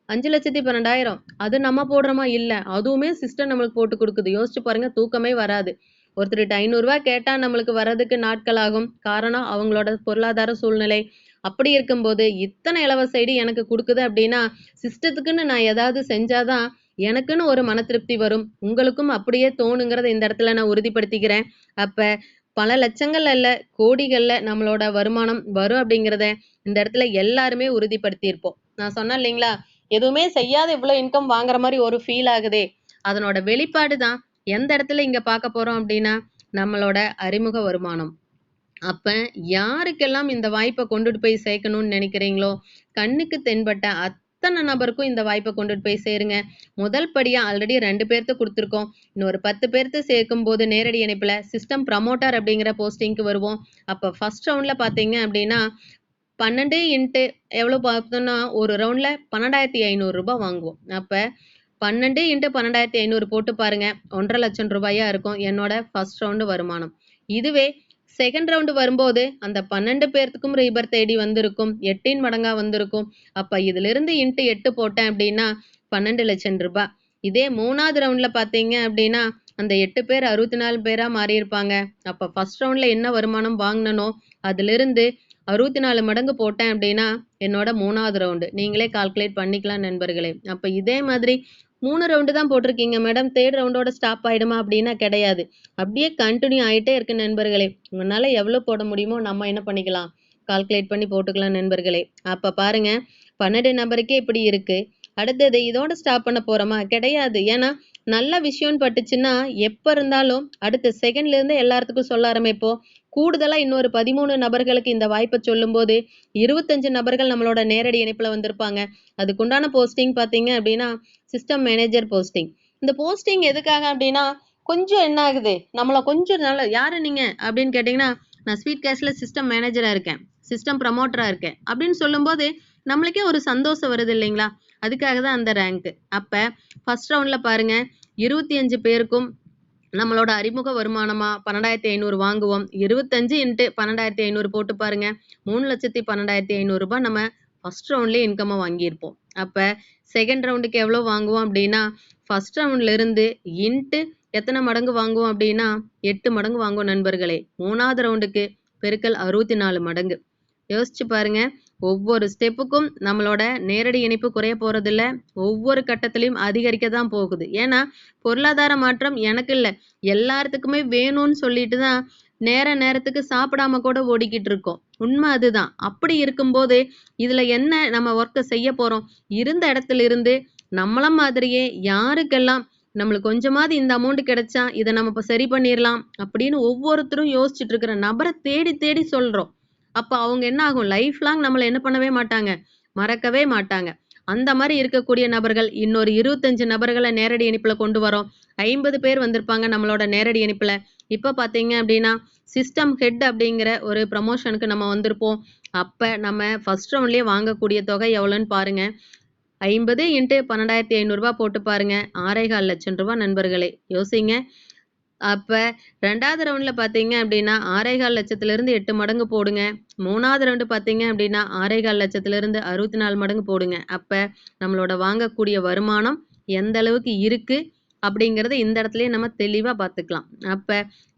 5,12,000. அது நம்ம போடுறோமா? இல்லை, அதுவுமே சிஸ்டம் நம்மளுக்கு போட்டு கொடுக்குது. யோசிச்சு பாருங்க, தூக்கமே வராது. ஒருத்தர்கிட்ட 500 ரூபாய் கேட்டா நம்மளுக்கு வர்றதுக்கு நாட்கள் ஆகும். காரணம் அவங்களோட பொருளாதார சூழ்நிலை. அப்படி இருக்கும்போது இத்தனை இலவச ஐடி எனக்கு கொடுக்குது அப்படின்னா சிஸ்டத்துக்குன்னு நான் ஏதாவது செஞ்சாதான் எனக்குன்னு ஒரு மன திருப்தி வரும். உங்களுக்கும் அப்படியே தோணுங்கிறத இந்த இடத்துல நான் உறுதிப்படுத்திக்கிறேன். அப்ப பல லட்சங்கள் அல்ல, கோடிகள்ல நம்மளோட வருமானம் வரும் அப்படிங்கிறத இந்த இடத்துல எல்லாருமே உறுதிப்படுத்தியிருப்போம். நான் சொன்னேன் இல்லைங்களா, எதுவுமே செய்யாத இவ்வளோ இன்கம் வாங்குற மாதிரி ஒரு ஃபீல் ஆகுதே, அதனோட வெளிப்பாடு தான் எந்த இடத்துல இங்க பார்க்க போறோம் அப்படின்னா நம்மளோட அறிமுக வருமானம். அப்ப யாருக்கெல்லாம் இந்த வாய்ப்பை கொண்டுட்டு போய் சேர்க்கணும்னு நினைக்கிறீங்களோ கண்ணுக்கு தென்பட்ட அத்தனை நபருக்கும் இந்த வாய்ப்பை கொண்டுட்டு போய் சேருங்க. முதல் படியா ஆல்ரெடி 2 பேர்த்து கொடுத்துருக்கோம். இன்னொரு 10 பேர்த்து சேர்க்கும் போது நேரடி இணைப்புல சிஸ்டம் ப்ரமோட்டர் அப்படிங்கிற போஸ்டிங்க்கு வருவோம். அப்ப ஃபர்ஸ்ட் ரவுண்ட்ல பாத்தீங்க அப்படின்னா 12 இன்ட்டு எவ்வளோ பார்த்தோம்னா ஒரு ரவுண்ட்ல 12,500 ரூபாய் வாங்குவோம். அப்ப 12 இன்ட்டு 12,500 போட்டு பாருங்க, 1,50,000 லட்சம் ரூபாயா இருக்கும் என்னோட ஃபர்ஸ்ட் ரவுண்டு வருமானம். இதுவே செகண்ட் ரவுண்டு வரும்போது அந்த 12 பேர்த்துக்கும் ரீபர்த் ஐடி வந்திருக்கும், 8 மடங்கா வந்திருக்கும். அப்ப இதுல இருந்து இன்ட்டு 8 போட்டேன் அப்படின்னா 12 லட்சம் ரூபாய். இதே 3வது ரவுண்ட்ல பாத்தீங்க அப்படின்னா அந்த 8 பேர் 64 பேரா மாறி இருப்பாங்க. அப்ப ஃபர்ஸ்ட் ரவுண்ட்ல என்ன வருமானம் வாங்கினனோ அதுல இருந்து 64 மடங்கு போட்டேன் அப்படின்னா என்னோட 3வது ரவுண்டு. நீங்களே கால்குலேட் பண்ணிக்கலாம் நண்பர்களே. அப்ப இதே மாதிரி 3 ரவுண்டு தான் போட்டிருக்கீங்க மேடம், 3rd ரவுண்டோட ஸ்டாப் ஆயிடுமா அப்படின்னா கிடையாது. அப்படியே கண்டினியூ ஆகிட்டே இருக்கு நண்பர்களே. உங்களால எவ்வளோ போட முடியுமோ நம்ம என்ன பண்ணிக்கலாம், கால்குலேட் பண்ணி போட்டுக்கலாம் நண்பர்களே. அப்ப பாருங்க, 12 நபருக்கே இப்படி இருக்கு. அடுத்தது இதோட ஸ்டாப் பண்ண போறோமா? கிடையாது. ஏன்னா நல்ல விஷயம்னு பட்டுச்சுன்னா எப்ப இருந்தாலும் அடுத்த செகண்ட்ல இருந்து எல்லாத்துக்கும் சொல்ல ஆரம்பிப்போம். கூடுதலா இன்னொரு 13 நபர்களுக்கு இந்த வாய்ப்பை சொல்லும் போது 25 நபர்கள் நம்மளோட நேரடி இணைப்புல வந்திருப்பாங்க. அதுக்குண்டான போஸ்டிங் பாத்தீங்க அப்படின்னா சிஸ்டம் மேனேஜர் போஸ்டிங். இந்த போஸ்டிங் எதுக்காக அப்படின்னா கொஞ்சம் என்ன ஆகுது, நம்மள கொஞ்சம் நல்ல யாரு நீங்க அப்படின்னு கேட்டீங்கன்னா நான் ஸ்வீட் கேஷ்ல சிஸ்டம் மேனேஜரா இருக்கேன், சிஸ்டம் ப்ரமோட்டரா இருக்கேன் அப்படின்னு சொல்லும்போது நம்மளுக்கே ஒரு சந்தோஷம் வருது இல்லைங்களா? அதுக்காக தான் அந்த ரேங்க். அப்ப ஃபர்ஸ்ட் ரவுண்ட்ல பாருங்க, 25 பேருக்கும் நம்மளோட அறிமுக வருமானமா 12,500 வாங்குவோம். 25 இன்ட்டு 12,500 போட்டு பாருங்க, 3,12,500 ரூபாய் நம்ம ஃபர்ஸ்ட் ரவுண்ட்லேயே இன்கம்மா வாங்கியிருப்போம். அப்போ செகண்ட் ரவுண்டுக்கு எவ்வளோ வாங்குவோம் அப்படின்னா ஃபர்ஸ்ட் ரவுண்ட்ல இருந்து இன்ட்டு எத்தனை மடங்கு வாங்குவோம் அப்படின்னா 8 மடங்கு வாங்குவோம் நண்பர்களே. 3வது ரவுண்டுக்கு பெருக்கல் 64 மடங்கு. யோசிச்சு பாருங்க, ஒவ்வொரு ஸ்டெப்புக்கும் நம்மளோட நேரடி இணைப்பு குறைய போறதில்ல, ஒவ்வொரு கட்டத்திலையும் அதிகரிக்க தான் போகுது. ஏன்னா பொருளாதார மாற்றம் எனக்கு இல்லை, எல்லாத்துக்குமே வேணும்னு சொல்லிட்டு தான் நேரத்துக்கு சாப்பிடாம கூட ஓடிக்கிட்டு இருக்கோம். உண்மை அதுதான். அப்படி இருக்கும்போது இதுல என்ன நம்ம ஒர்க்கை செய்ய போறோம், இருந்த இடத்துல இருந்து நம்மள மாதிரியே யாருக்கெல்லாம் நம்மளுக்கு கொஞ்சமாவது இந்த அமௌண்ட் கிடைச்சா இதை நம்ம இப்போ சரி பண்ணிடலாம் அப்படின்னு ஒவ்வொருத்தரும் யோசிச்சுட்டு இருக்கிற நபரை தேடி தேடி சொல்றோம். அப்ப அவங்க என்ன ஆகும், லைஃப் லாங் நம்மளை என்ன பண்ணவே மாட்டாங்க, மறக்கவே மாட்டாங்க. அந்த மாதிரி இருக்கக்கூடிய நபர்கள் இன்னொரு 25 நபர்களை நேரடி இணைப்புல கொண்டு வரோம். 50 பேர் வந்திருப்பாங்க நம்மளோட நேரடி இணைப்புல. இப்ப பாத்தீங்க அப்படின்னா சிஸ்டம் ஹெட் அப்படிங்கிற ஒரு ப்ரமோஷனுக்கு நம்ம வந்திருப்போம். அப்ப நம்ம ஃபர்ஸ்ட் ரவுண்ட்லயே வாங்கக்கூடிய தொகை எவ்வளோன்னு பாருங்க, 50 இன்ட்டு 12,500 ரூபாய் போட்டு பாருங்க, 6,4 லட்சம் ரூபாய் நண்பர்களே. யோசிங்க. அப்ப 2வது ரவுண்ட்ல பாத்தீங்க அப்படின்னா 6,4 லட்சத்துல இருந்து 8 மடங்கு போடுங்க. 3வது ரவுண்டு பாத்தீங்க அப்படின்னா 6,4 லட்சத்துல இருந்து 64 மடங்கு போடுங்க. அப்ப நம்மளோட வாங்கக்கூடிய வருமானம் எந்த அளவுக்கு இருக்கு, அப்படிங்கிறது இந்த இடத்துலயே நம்ம தெளிவா பார்த்துக்கலாம். அப்ப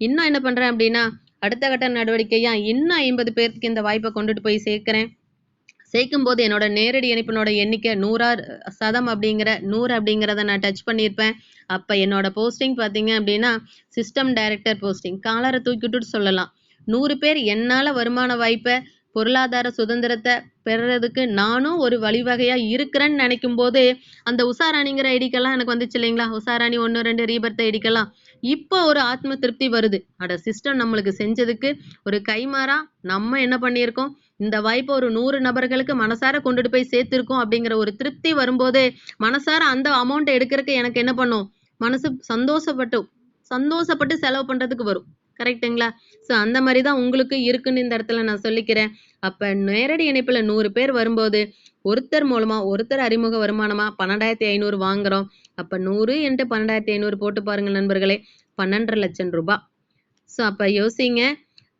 இன்னும் என்ன பண்றேன் அப்படின்னா அடுத்த கட்ட நடவடிக்கையா இன்னும் 50 பேருக்கு இந்த வாய்ப்பை கொண்டுட்டு போய் சேர்க்கிறேன். சேர்க்கும் போது என்னோட நேரடி இணைப்பினோட எண்ணிக்கை 100% அப்படிங்கிற 100 அப்படிங்கிறத நான் டச் பண்ணியிருப்பேன். அப்ப என்னோட போஸ்டிங் பார்த்தீங்க அப்படின்னா சிஸ்டம் டைரக்டர் போஸ்டிங், காலரை தூக்கிட்டு சொல்லலாம். 100 பேர் என்னால வருமான வாய்ப்பை பொருளாதார சுதந்திரத்தை பெறுறதுக்கு நானும் ஒரு வழிவகையா இருக்கிறேன்னு நினைக்கும் போது அந்த உஷாராணிங்கிற ஐடிக்கெல்லாம் எனக்கு வந்துச்சு இல்லைங்களா, உஷாராணி 1 2 ரீபர்த் ஐடிக்கெல்லாம் இப்போ ஒரு ஆத்ம திருப்தி வருது. அட சிஸ்டம் நம்மளுக்கு செஞ்சதுக்கு ஒரு கைமாறா நம்ம என்ன பண்ணியிருக்கோம், இந்த வாய்ப்பை ஒரு 100 நபர்களுக்கு மனசார கொண்டுட்டு போய் சேர்த்திருக்கோம் அப்படிங்கிற ஒரு திருப்தி வரும்போது மனசார அந்த அமௌண்ட் எடுக்கிறதுக்கு எனக்கு என்ன பண்ணும், மனசு சந்தோஷப்பட்டு செலவு பண்றதுக்கு வரும். கரெக்டுங்களா? ஸோ அந்த மாதிரி தான் உங்களுக்கு இருக்குன்னு இந்த இடத்துல நான் சொல்லிக்கிறேன். அப்ப நேரடி இணைப்புல 100 பேர் வரும்போது ஒருத்தர் மூலமா ஒருத்தர் அறிமுக வருமானமா 12,500 வாங்குறோம். அப்ப 100 × 12,500 போட்டு பாருங்க நண்பர்களே, 12.5 லட்சம் ரூபாய். ஸோ அப்ப யோசிங்க,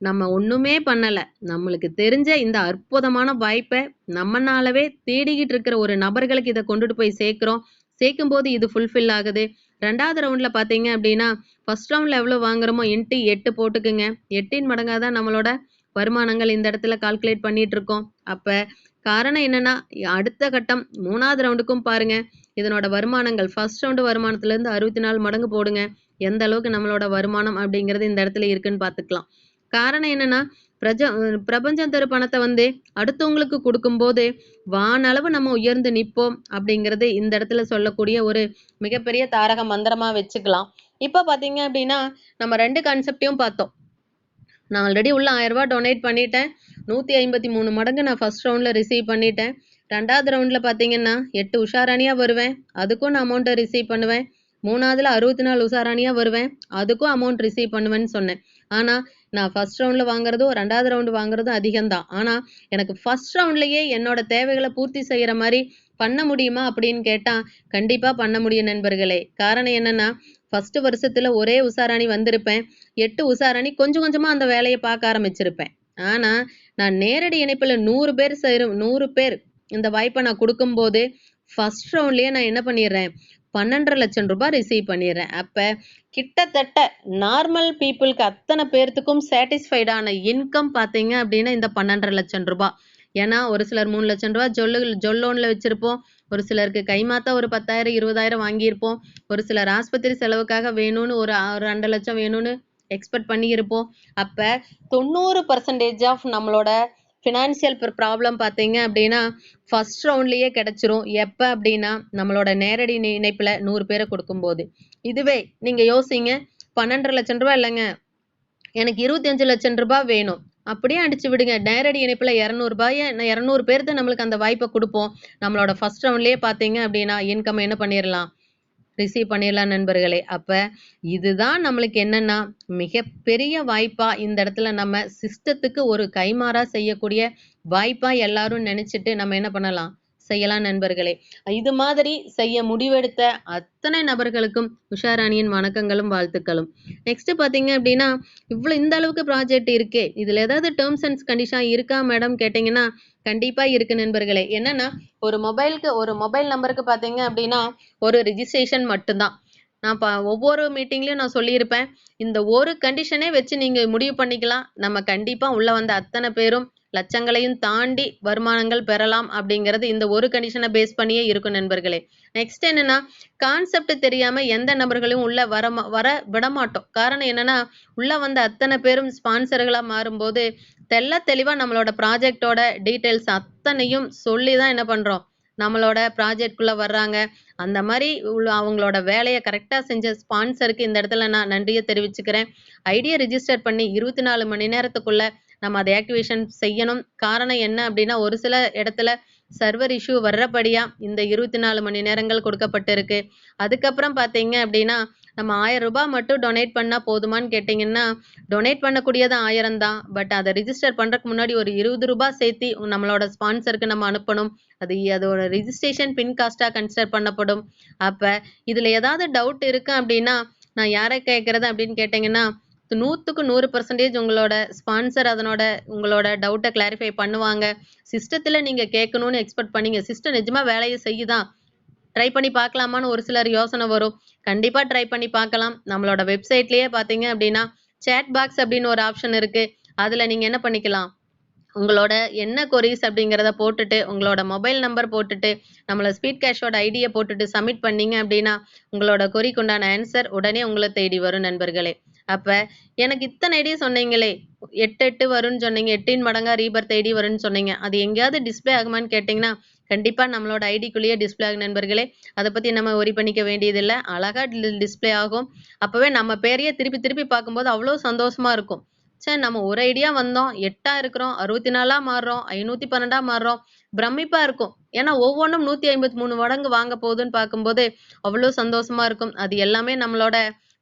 நம்ம ஒண்ணுமே பண்ணல, நம்மளுக்கு தெரிஞ்ச இந்த அற்புதமான வாய்ப்பை நம்மனாலவே தேடிக்கிட்டு இருக்கிற ஒரு நபர்களுக்கு இதை கொண்டுட்டு போய் சேர்க்கிறோம். சேர்க்கும் போது இது ஃபுல்ஃபில் ஆகுது. 2வது ரவுண்ட்ல பாத்தீங்க அப்படின்னா ஃபர்ஸ்ட் ரவுண்ட்ல எவ்வளவு வாங்குறோமோ × 8 போட்டுக்குங்க. 8 மடங்கா தான் நம்மளோட வருமானங்கள் இந்த இடத்துல கால்குலேட் பண்ணிட்டு இருக்கோம். அப்ப காரணம் என்னன்னா அடுத்த கட்டம் 3வது ரவுண்டுக்கும் பாருங்க, இதனோட வருமானங்கள் ஃபர்ஸ்ட் ரவுண்டு வருமானத்துல இருந்து 64 மடங்கு போடுங்க. எந்த அளவுக்கு நம்மளோட வருமானம் அப்படிங்கிறது இந்த இடத்துல இருக்குன்னு பாத்துக்கலாம். காரணம் என்னன்னா பிரபஞ்சம் தரு பணத்தை அடுத்தவங்களுக்கு கொடுக்கும்போது வானளவு நம்ம உயர்ந்து நிற்போம் அப்படிங்கிறது இந்த இடத்துல சொல்லக்கூடிய ஒரு மிகப்பெரிய தாரக மந்திரமா வச்சுக்கலாம். இப்ப பாத்தீங்க அப்படின்னா நம்ம 2 கான்செப்டையும் பார்த்தோம். நான் ஆல்ரெடி உள்ள 1000 ரூபாய் டொனேட் பண்ணிட்டேன். 153 மடங்கு நான் ஃபர்ஸ்ட் ரவுண்ட்ல ரிசீவ் பண்ணிட்டேன். 2வது ரவுண்ட்ல பாத்தீங்கன்னா 8 உஷாராணியா வருவேன், அதுக்கும் நான் அமௌண்ட்டை ரிசீவ் பண்ணுவேன். 3வதுல 64 உஷாராணியா வருவேன், அதுக்கும் அமௌண்ட் ரிசீவ் பண்ணுவேன்னு சொன்னேன். ஆனா நான் ஃபர்ஸ்ட் ரவுண்ட்ல வாங்குறதும் 2வது ரவுண்டு வாங்குறதும் அதிகம்தான். ஆனா எனக்கு ஃபர்ஸ்ட் ரவுண்ட்லயே என்னோட தேவைகளை பூர்த்தி செய்யற மாதிரி பண்ண முடியுமா அப்படின்னு கேட்டா கண்டிப்பா பண்ண முடியும் நண்பர்களே. காரணம் என்னன்னா ஃபர்ஸ்ட் வருஷத்துல ஒரே உஷாராணி வந்திருப்பேன், 8 உஷாராணி கொஞ்சம் கொஞ்சமா அந்த வேலையை பார்க்க ஆரம்பிச்சிருப்பேன். ஆனா நான் நேரடி இணைப்புல 100 பேர் இந்த வாய்ப்பை நான் கொடுக்கும்போது ஃபர்ஸ்ட் ரவுண்ட்லயே நான் என்ன பண்ணிடுறேன், 12.5 லட்சம் ரூபாய் ரிசீவ் பண்ணிடுறேன். அப்ப கிட்டத்தட்ட நார்மல் பீப்புளுக்கு அத்தனை பேர்த்துக்கும் சாட்டிஸ்ஃபைடான இன்கம் பாத்தீங்க அப்படின்னா இந்த 12.5 லட்சம் ரூபாய். ஏன்னா ஒரு சிலர் 3 லட்சம் ரூபாய் ஜொல்லோன்ல வச்சிருப்போம், ஒரு சிலருக்கு கைமாத்தா ஒரு 10,000 20,000 வாங்கியிருப்போம், ஒரு சிலர் ஆஸ்பத்திரி செலவுக்காக வேணும்னு ஒரு 2 லட்சம் வேணும்னு எக்ஸ்பெக்ட் பண்ணியிருப்போம். அப்ப 90% ஆஃப் நம்மளோட ஃபினான்சியல் ப்ராப்ளம் பார்த்தீங்க அப்படின்னா ஃபர்ஸ்ட் ரவுண்ட்லயே கிடைச்சிரும். எப்ப அப்படின்னா நம்மளோட நேரடி இணைப்புல 100 பேரை கொடுக்கும்போது. இதுவே நீங்க யோசிங்க, 12.5 லட்சம் ரூபாய் இல்லைங்க, எனக்கு 25 லட்சம் ரூபாய் வேணும், அப்படியே அடிச்சு விடுங்க. நேரடி இணைப்புல 200 பேருக்கு நம்மளுக்கு அந்த வாய்ப்பை கொடுப்போம். நம்மளோட ஃபர்ஸ்ட் ரவுண்ட்லயே பார்த்தீங்க அப்படின்னா இன்கம் என்ன பண்ணிடலாம், ரிசீவ் பண்ணிடலாம் நண்பர்களே. அப்ப இதுதான் நம்மளுக்கு என்னன்னா மிகப்பெரிய வாய்ப்பா இந்த இடத்துல நம்ம சிஸ்டத்துக்கு ஒரு கைமாறா செய்யக்கூடிய வாய்ப்பா எல்லாரும் நினைச்சிட்டு நம்ம என்ன பண்ணலாம், செய்யலாம் நண்பர்களே. இது மாதிரி செய்ய முடிவெடுத்த அத்தனை நபர்களுக்கும் உஷாராணியின் வணக்கங்களும் வாழ்த்துக்களும். நெக்ஸ்ட் பாத்தீங்க அப்படின்னா இந்த அளவுக்கு ப்ராஜெக்ட் இருக்கே, இதுல ஏதாவது டேர்ம்ஸ் அண்ட் கண்டிஷன் இருக்கா மேடம் கேட்டீங்கன்னா கண்டிப்பா இருக்கு நண்பர்களே. என்னன்னா ஒரு மொபைல் நம்பருக்கு பாத்தீங்க அப்படின்னா ஒரு ரிஜிஸ்ட்ரேஷன் மட்டும்தான். நான் ஒவ்வொரு மீட்டிங்லயும் நான் சொல்லியிருப்பேன், இந்த ஒரு கண்டிஷனே வச்சு நீங்க முடிவு பண்ணிக்கலாம், நம்ம கண்டிப்பா உள்ள வந்த அத்தனை பேரும் லட்சங்களையும் தாண்டி வருமானங்கள் பெறலாம் அப்படிங்கிறது இந்த ஒரு கண்டிஷனை பேஸ் பண்ணியே இருக்கும் நண்பர்களே. நெக்ஸ்ட் என்னன்னா கான்செப்ட் தெரியாம எந்த நபர்களையும் உள்ள வர விட மாட்டோம். காரணம் என்னன்னா உள்ள வந்த அத்தனை பேரும் ஸ்பான்சர்களா மாறும்போது தெளிவா நம்மளோட ப்ராஜெக்டோட டீட்டெயில்ஸ் அத்தனையும் சொல்லி தான் என்ன பண்றோம், நம்மளோட ப்ராஜெக்ட்குள்ள வர்றாங்க. அந்த மாதிரி அவங்களோட வேலையை கரெக்டா செஞ்ச ஸ்பான்சருக்கு இந்த இடத்துல நான் நன்றியை தெரிவிச்சுக்கிறேன். ஐடியா ரிஜிஸ்டர் பண்ணி 24 மணி நேரத்துக்குள்ள நம்ம அதை ஆக்டிவேஷன் செய்யணும். காரணம் என்ன அப்படின்னா ஒரு சில இடத்துல சர்வர் இஷ்யூ வர்றபடியா இந்த 24 மணி நேரங்கள் கொடுக்கப்பட்டிருக்கு. அதுக்கப்புறம் பாத்தீங்க அப்படின்னா நம்ம 1000 ரூபாய் மட்டும் டொனேட் பண்ணா போதுமான்னு கேட்டீங்கன்னா டொனேட் பண்ணக்கூடியது 1000 தான். பட் அதை ரிஜிஸ்டர் பண்றதுக்கு முன்னாடி ஒரு 20 ரூபாய் சேர்த்து நம்மளோட ஸ்பான்சருக்கு நம்ம அனுப்பணும். அதோட ரிஜிஸ்ட்ரேஷன் பின் காஸ்டா கன்சிடர் பண்ணப்படும். அப்ப இதுல ஏதாவது டவுட் இருக்கு அப்படின்னா நான் யாரை கேட்கறது அப்படின்னு கேட்டீங்கன்னா 100க்கு 100% உங்களோட ஸ்பான்சர் உங்களோட டவுட்டை கிளாரிஃபை பண்ணுவாங்க. சிஸ்டத்துல நீங்க கேட்கணும்னு எக்ஸ்பெக்ட் பண்ணீங்க, சிஸ்டம் நிஜமா வேலையை செய்யுதான், ட்ரை பண்ணி பார்க்கலாமான்னு ஒரு சிலர் யோசனை வரும். கண்டிப்பா ட்ரை பண்ணி பார்க்கலாம். நம்மளோட வெப்சைட்லயே பார்த்தீங்க அப்படின்னா, சேட் பாக்ஸ் அப்படின்னு ஒரு ஆப்ஷன் இருக்கு. அதுல நீங்க என்ன பண்ணிக்கலாம், உங்களோட என்ன கொரீஸ் அப்படிங்கிறத போட்டுட்டு, உங்களோட மொபைல் நம்பர் போட்டுட்டு, நம்மள ஸ்பீட் கேஷோட ஐடிய போட்டுட்டு சப்மிட் பண்ணீங்க அப்படின்னா, உங்களோட கொரிக்கு உண்டான ஆன்சர் உடனே உங்கள தேடி வரும் நண்பர்களே. அப்ப எனக்கு இத்தன ஐடி சொன்னீங்களே, 8, 8 வரும்ன்னு சொன்னீங்க. 8ன் மடங்கா ரீபர்த் ஐடி வரும்ன்னு சொன்னீங்க. அது எங்கேயாவது டிஸ்ப்ளே ஆகுமான்னு கேட்டீங்கன்னா, கண்டிப்பா நம்மளோட ஐடிக்குள்ளேயே டிஸ்ப்ளே ஆகும் நண்பர்களே. அத பத்தி நம்ம வொரி பண்ணிக்க வேண்டியதில்ல. அழகா டிஸ்ப்ளே ஆகும். அப்பவே நம்ம பேரையே திருப்பி திருப்பி பார்க்கும்போது அவ்ளோ சந்தோஷமா இருக்கும். ச்சே! நம்ம ஒரு ஐடியா வந்தோம், 8ஆ இருக்கிறோம், 64ஆ மாறுறோம், 512ஆ மாறுறோம். பிரமிப்பா இருக்கும். ஏன்னா ஒவ்வொன்னும் 153 மடங்கு வாங்க போகுதுன்னு பார்க்கும்போது, அவ்ளோ சந்தோஷமா இருக்கும். அது எல்லாமே நம்மளோட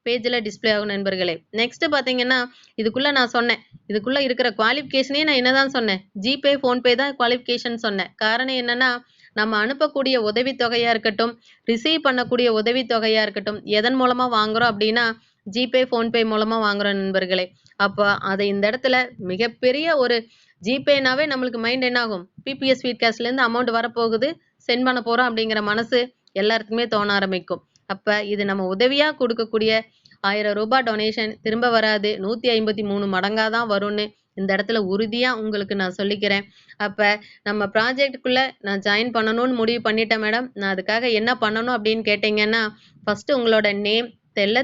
பேஜ்ல டிஸ்ப்ளே ஆகும் நண்பர்களே. நெக்ஸ்ட் பார்த்தீங்கன்னா, இதுக்குள்ள நான் சொன்னேன். இதுக்குள்ள இருக்கிற குவாலிஃபிகேஷனே நான் என்னதான் சொன்னேன்? ஜிபே, ஃபோன்பே தான் குவாலிஃபிகேஷன் சொன்னேன். காரணம் என்னன்னா, நம்ம அனுப்பக்கூடிய உதவித்தொகையா இருக்கட்டும், ரிசீவ் பண்ணக்கூடிய உதவித்தொகையா இருக்கட்டும், எதன் மூலமா வாங்குறோம் அப்படின்னா, ஜிபே, ஃபோன்பே மூலமா வாங்குறோம் நண்பர்களே. அப்ப அத இந்த இடத்துல மிகப்பெரிய ஒரு ஜிபேனாவே நம்மளுக்கு மைண்ட் என்ன ஆகும்? பிபிஎஸ் ஸ்வீட் கேஷ்லேருந்து அமௌண்ட் வரப்போகுது, சென்ட் பண்ண போறோம் அப்படிங்கிற மனசு எல்லாருக்குமே தோண ஆரம்பிக்கும். அப்ப இது நம்ம உதவியா குடுக்கக்கூடிய ரூ. 1000 டொனேஷன் திரும்ப வராது. 153 மடங்கா தான் வரும்னு இந்த இடத்துல உறுதியா உங்களுக்கு நான் சொல்லிக்கிறேன். அப்ப நம்ம ப்ராஜெக்ட்குள்ள நான் ஜாயின் பண்ணணும்னு முடிவு பண்ணிட்டேன் மேடம். நான் அதுக்காக என்ன பண்ணணும் அப்படின்னு கேட்டீங்கன்னா, ஃபர்ஸ்ட் உங்களோட நேம்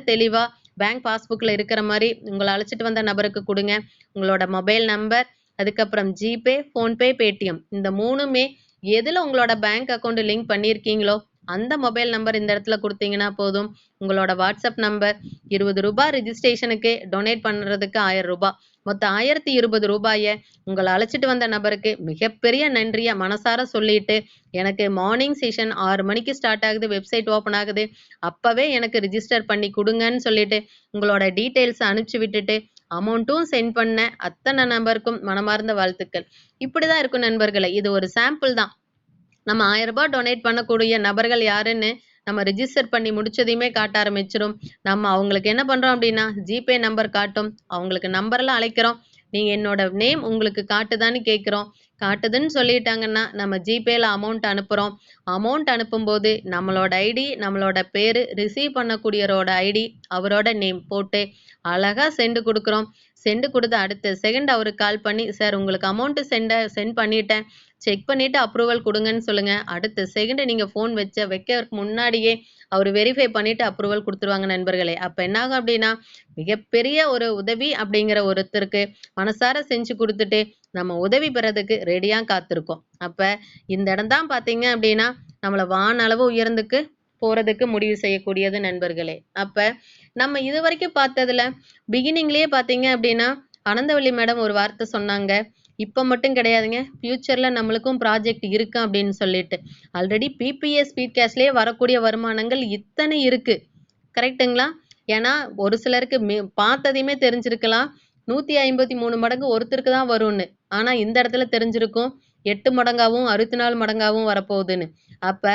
தெளிவா பேங்க் பாஸ்புக்ல இருக்கிற மாரி உங்கள அழைச்சிட்டு வந்த நபருக்கு குடுங்க. உங்களோட மொபைல் நம்பர், அதுக்கப்புறம் ஜிபே, ஃபோன்பே, பேடிஎம் இந்த 3மே எதுல உங்களோட பேங்க் அக்கவுண்ட் லிங்க் பண்ணியிருக்கீங்களோ, அந்த மொபைல் நம்பர் இந்த இடத்துல குடுத்தீங்கன்னா போதும். உங்களோட வாட்ஸ்அப் நம்பர் ரூ. 20 ரிஜிஸ்ட்ரேஷனுக்கு டொனேட் பண்றதுக்கு ரூ. 1000 மொத்தம் ரூ. 1020 உங்கள அழைச்சிட்டு வந்த நபருக்கு மிகப்பெரிய நன்றிய மனசார சொல்லிட்டு, எனக்கு மார்னிங் செஷன் 6 மணிக்கு ஸ்டார்ட் ஆகுது, வெப்சைட் ஓப்பன் ஆகுது. அப்பவே எனக்கு ரிஜிஸ்டர் பண்ணி குடுங்கன்னு சொல்லிட்டு, உங்களோட டீட்டெயில்ஸ அனுப்பிச்சு விட்டுட்டு, அமௌண்ட்டும் சென்ட் பண்ண அத்தன நபருக்கும் மனமார்ந்த வாழ்த்துக்கள். இப்படிதான் இருக்கும் நண்பர்களே. இது ஒரு சாம்பிள் தான். நம்ம ரூ. 1000 டொனேட் பண்ணக்கூடிய நபர்கள் யாருன்னு நம்ம ரிஜிஸ்டர் பண்ணி முடிச்சதையுமே காட்ட ஆரம்பிச்சிரும். நம்ம அவங்களுக்கு என்ன பண்றோம் அப்படின்னா, ஜிபே நம்பர் காட்டும். அவங்களுக்கு நம்பர்லாம் அழைக்கிறோம். நீங்க என்னோட நேம் உங்களுக்கு காட்டுதான்னு கேட்கிறோம். காட்டுதுன்னு சொல்லிட்டாங்கன்னா, நம்ம ஜிபேல அமௌண்ட் அனுப்புறோம். அமௌண்ட் அனுப்பும்போது நம்மளோட ஐடி, நம்மளோட பேரு, ரிசீவ் பண்ணக்கூடியவரோட ஐடி, அவரோட நேம் போட்டு அழகா சென்ட் குடுக்குறோம். சென்ட் குடுத்த அடுத்த செகண்ட் அவருக்கு கால் பண்ணி, "சார் உங்களுக்கு அமௌண்ட் சென்ட் பண்ணிட்டேன். செக் பண்ணிட்டு அப்ரூவல் குடுங்கன்னு சொல்லுங்க." அடுத்த செகண்ட் நீங்க ஃபோன் வைக்கிறதுக்கு முன்னாடியே அவரு வெரிஃபை பண்ணிட்டு அப்ரூவல் குடுத்துருவாங்க நண்பர்களே. அப்ப என்னாகும் அப்படின்னா, மிகப்பெரிய ஒரு உதவி அப்படிங்கிற ஒருத்தருக்கு மனசார செஞ்சு குடுத்துட்டு, நம்ம உதவி பெறதுக்கு ரெடியா காத்திருக்கோம். அப்ப இந்த இடம் தான் பார்த்தீங்க அப்படின்னா, நம்மள வானளவு உயர்ந்துக்கு போறதுக்கு முடிவு செய்யக்கூடியது நண்பர்களே. அப்ப நம்ம இதுவரைக்கும் பார்த்ததுல பிகினிங்லயே பார்த்தீங்க அப்படின்னா, ஆனந்தவள்ளி மேடம் ஒரு வார்த்தை சொன்னாங்க. இப்ப மட்டும் கிடையாதுங்க. ஃபியூச்சர்ல நம்மளுக்கும் ப்ராஜெக்ட் இருக்கு அப்படின்னு சொல்லிட்டு. ஆல்ரெடி பிபிஎஸ் ஸ்பீட் கேஷ்லயே வரக்கூடிய வருமானங்கள் இத்தனை இருக்கு. கரெக்ட்டுங்களா? ஏன்னா, ஒரு சிலருக்கு பார்த்ததையுமே தெரிஞ்சிருக்கலாம். 153 மடங்கு ஒருத்தருக்கு தான் வரும்னு. ஆனா, இந்த இடத்துல தெரிஞ்சிருக்கும். 8 மடங்காவும், 64 மடங்காவும் வரப்போகுதுன்னு. அப்ப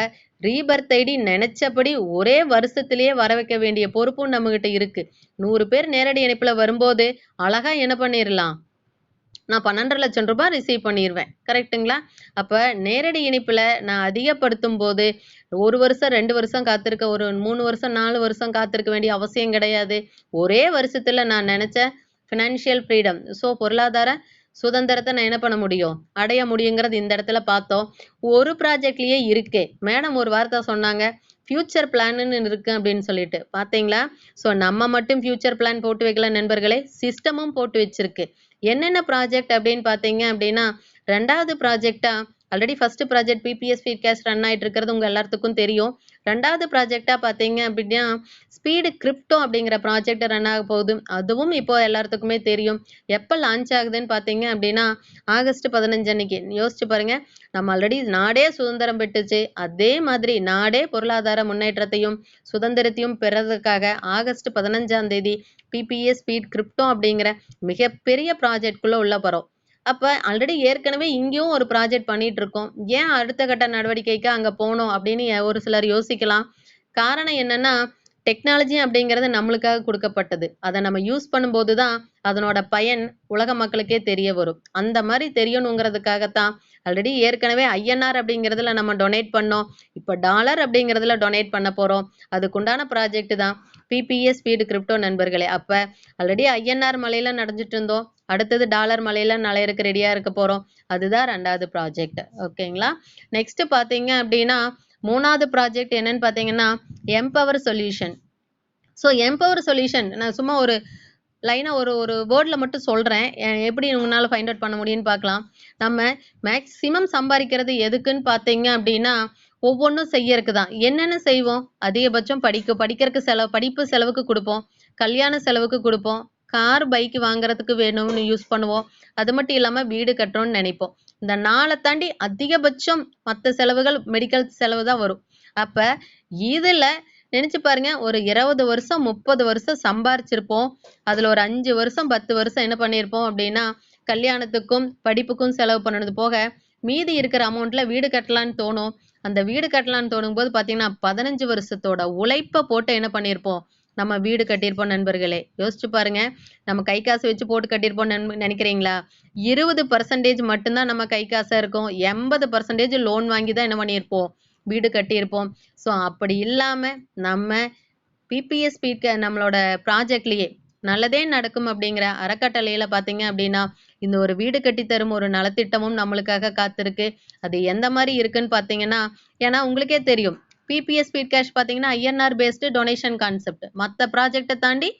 ரீபர்த் ஐடி நெனச்சபடி ஒரே வருஷத்திலேயே வர வைக்க வேண்டிய பொறுப்பும் நம்மகிட்ட இருக்கு. 100 பேர் நேரடி இணைப்புல வரும்போது, அழகா என்ன பண்ணிரலாம்? நான் 12,00,000 ரூபாய் ரிசீவ் பண்ணிருவேன். கரெக்ட்டுங்களா? அப்ப நேரடி இணைப்புல நான் அதிகப்படுத்தும்போது, 1 வருஷம், 2 வருஷம் காத்திருக்க, ஒரு 3 வருஷம், 4 வருஷம் காத்திருக்க வேண்டிய அவசியம் கிடையாது. ஒரே வருஷத்துல நான் நெனச்ச ஃபினான்ஷியல் ஃப்ரீடம் பொருளாதார சுதந்திரத்த நான் என்ன பண்ண முடியும்? அடைய முடியுங்கிறது இந்த இடத்துல பார்த்தோம். ஒரு ப்ராஜெக்ட்லயே இருக்கு. மேடம் ஒரு வார்த்தை சொன்னாங்க. ஃபியூச்சர் பிளான்னு இருக்கு அப்படின்னு சொல்லிட்டு. பார்த்தீங்களா? நம்ம மட்டும் ஃபியூச்சர் பிளான் போட்டு வைக்கல நண்பர்களே. சிஸ்டமும் போட்டு வச்சிருக்கு. என்னென்ன ப்ராஜெக்ட் அப்படின்னு பார்த்தீங்க அப்படின்னா, 2வது ப்ராஜெக்ட்டா already first project BBS feedcast run ஆயிட்டு இருக்கிறது உங்க எல்லாத்துக்கும் தெரியும். 2வது ப்ராஜெக்ட்டா பார்த்தீங்க அப்படின்னா, ஸ்பீடு கிரிப்டோ அப்படிங்கிற ப்ராஜெக்ட் ரன் ஆக போகுது. அதுவும் இப்போ எல்லாத்துக்குமே தெரியும். எப்ப லான்ச் ஆகுதுன்னு பார்த்தீங்க அப்படின்னா, ஆகஸ்ட் 15 அன்னைக்கு. யோசிச்சு பாருங்க. நம்ம ஆல்ரெடி நாடே சுதந்திரம் பெற்றுச்சு. அதே மாதிரி நாடே பொருளாதார முன்னேற்றத்தையும், சுதந்திரத்தையும் பெறதுக்காக ஆகஸ்ட் 15ஆம் தேதி பிபிஎஸ் ஸ்பீட் கிரிப்டோ அப்படிங்கிற மிகப்பெரிய ப்ராஜெக்ட்குள்ள உள்ள போறோம். அப்ப ஆல்ரெடி ஏற்கனவே இங்கேயும் ஒரு ப்ராஜெக்ட் பண்ணிட்டு இருக்கோம். ஏன் அடுத்த கட்ட நடவடிக்கைக்கு அங்க போனோம் அப்படின்னு ஒரு சிலர் யோசிக்கலாம். காரணம் என்னன்னா, டெக்னாலஜி அப்படிங்கிறது நம்மளுக்காக குடுக்கப்பட்டது. அத நம்ம யூஸ் பண்ணும்போது தான் அதனோட பயன் உலக மக்களுக்கே தெரிய வரும். அந்த மாதிரி தெரியணுங்கிறதுக்காகத்தான் ஆல்ரெடி ஏற்கனவே ஐஎன்ஆர் அப்படிங்கிறதுல நம்ம டொனேட் பண்ணோம். இப்போ டாலர் அப்படிங்கிறதுல டொனேட் பண்ண போறோம். அதுக்குண்டான ப்ராஜெக்ட் தான் பிபிஎஸ் ஸ்பீடு கிரிப்டோ நண்பர்களே. அப்ப ஆல்ரெடி ஐஎன்ஆர் மலையில நடந்துட்டு இருந்தோம். அடுத்தது டாலர் மலையில நலையருக்கு ரெடியா இருக்க போறோம். அதுதான் 2வது ப்ராஜெக்ட். ஓகேங்களா? நெக்ஸ்ட் பாத்தீங்க அப்படின்னா 3வது ப்ராஜெக்ட் என்னன்னு பாத்தீங்கன்னா empower solution. So empower solution நான் சும்மா ஒரு லைனா ஒரு வேர்ட்ல மட்டும் சொல்றேன். எப்படி உங்களால ஃபைண்ட் அவுட் பண்ண முடியும்னு பார்க்கலாம். நம்ம மேக்சிமம் சம்பாதிக்கிறது எதுக்குன்னு பார்த்தீங்க அப்படின்னா ஒவ்வொன்றும் செய்யறதுக்கு தான். என்னென்ன செய்வோம்? அதிகபட்சம் படிக்கிறதுக்கு படிப்பு செலவுக்கு கொடுப்போம், கல்யாண செலவுக்கு கொடுப்போம், கார் பைக் வாங்குறதுக்கு வேணும்னு யூஸ் பண்ணுவோம். அது மட்டும் இல்லாம வீடு கட்டுறோம்னு நினைப்போம். இந்த 4 தாண்டி அதிகபட்சம் மற்ற செலவுகள் மெடிக்கல் செலவு தான் வரும். அப்ப இதுல நினைச்சு பாருங்க, ஒரு 20 வருஷம் 30 வருஷம் சம்பாரிச்சிருப்போம். அதுல ஒரு 5 வருஷம் 10 வருஷம் என்ன பண்ணியிருப்போம் அப்படின்னா கல்யாணத்துக்கும் படிப்புக்கும் செலவு பண்ணது போக மீதி இருக்கிற அமௌண்ட்ல வீடு கட்டலான்னு தோணும். அந்த வீடு கட்டலான்னு தோணும் போது பாத்தீங்கன்னா 15 வருஷத்தோட உழைப்ப போட்டு என்ன பண்ணியிருப்போம், நம்ம வீடு கட்டியிருப்போம் நண்பர்களே. யோசிச்சு பாருங்க, நம்ம கை காசு வச்சு போட்டு கட்டியிருப்போம் நினைக்கிறீங்களா? 20% மட்டும்தான் நம்ம கை காசா இருக்கும். 80% லோன் வாங்கி தான் என்ன பண்ணியிருப்போம், வீடு கட்டியிருப்போம். ஸோ அப்படி இல்லாம நம்ம பிபிஎஸ் நம்மளோட ப்ராஜெக்ட்லயே நல்லதே நடக்கும் அப்படிங்கிற அறக்கட்டளையில பாத்தீங்க அப்படின்னா இந்த ஒரு வீடு கட்டி தரும் ஒரு நலத்திட்டமும் நம்மளுக்காக காத்திருக்கு. அது எந்த மாதிரி இருக்குன்னு பாத்தீங்கன்னா, ஏன்னா உங்களுக்கே தெரியும் பிபிஎஸ் ஸ்பீட் கேஷ் பாத்தீங்கன்னா ஐஎன்ஆர் பேஸ்டு டொனேஷன் கான்செப்ட். மற்ற ப்ராஜெக்டை தாண்டி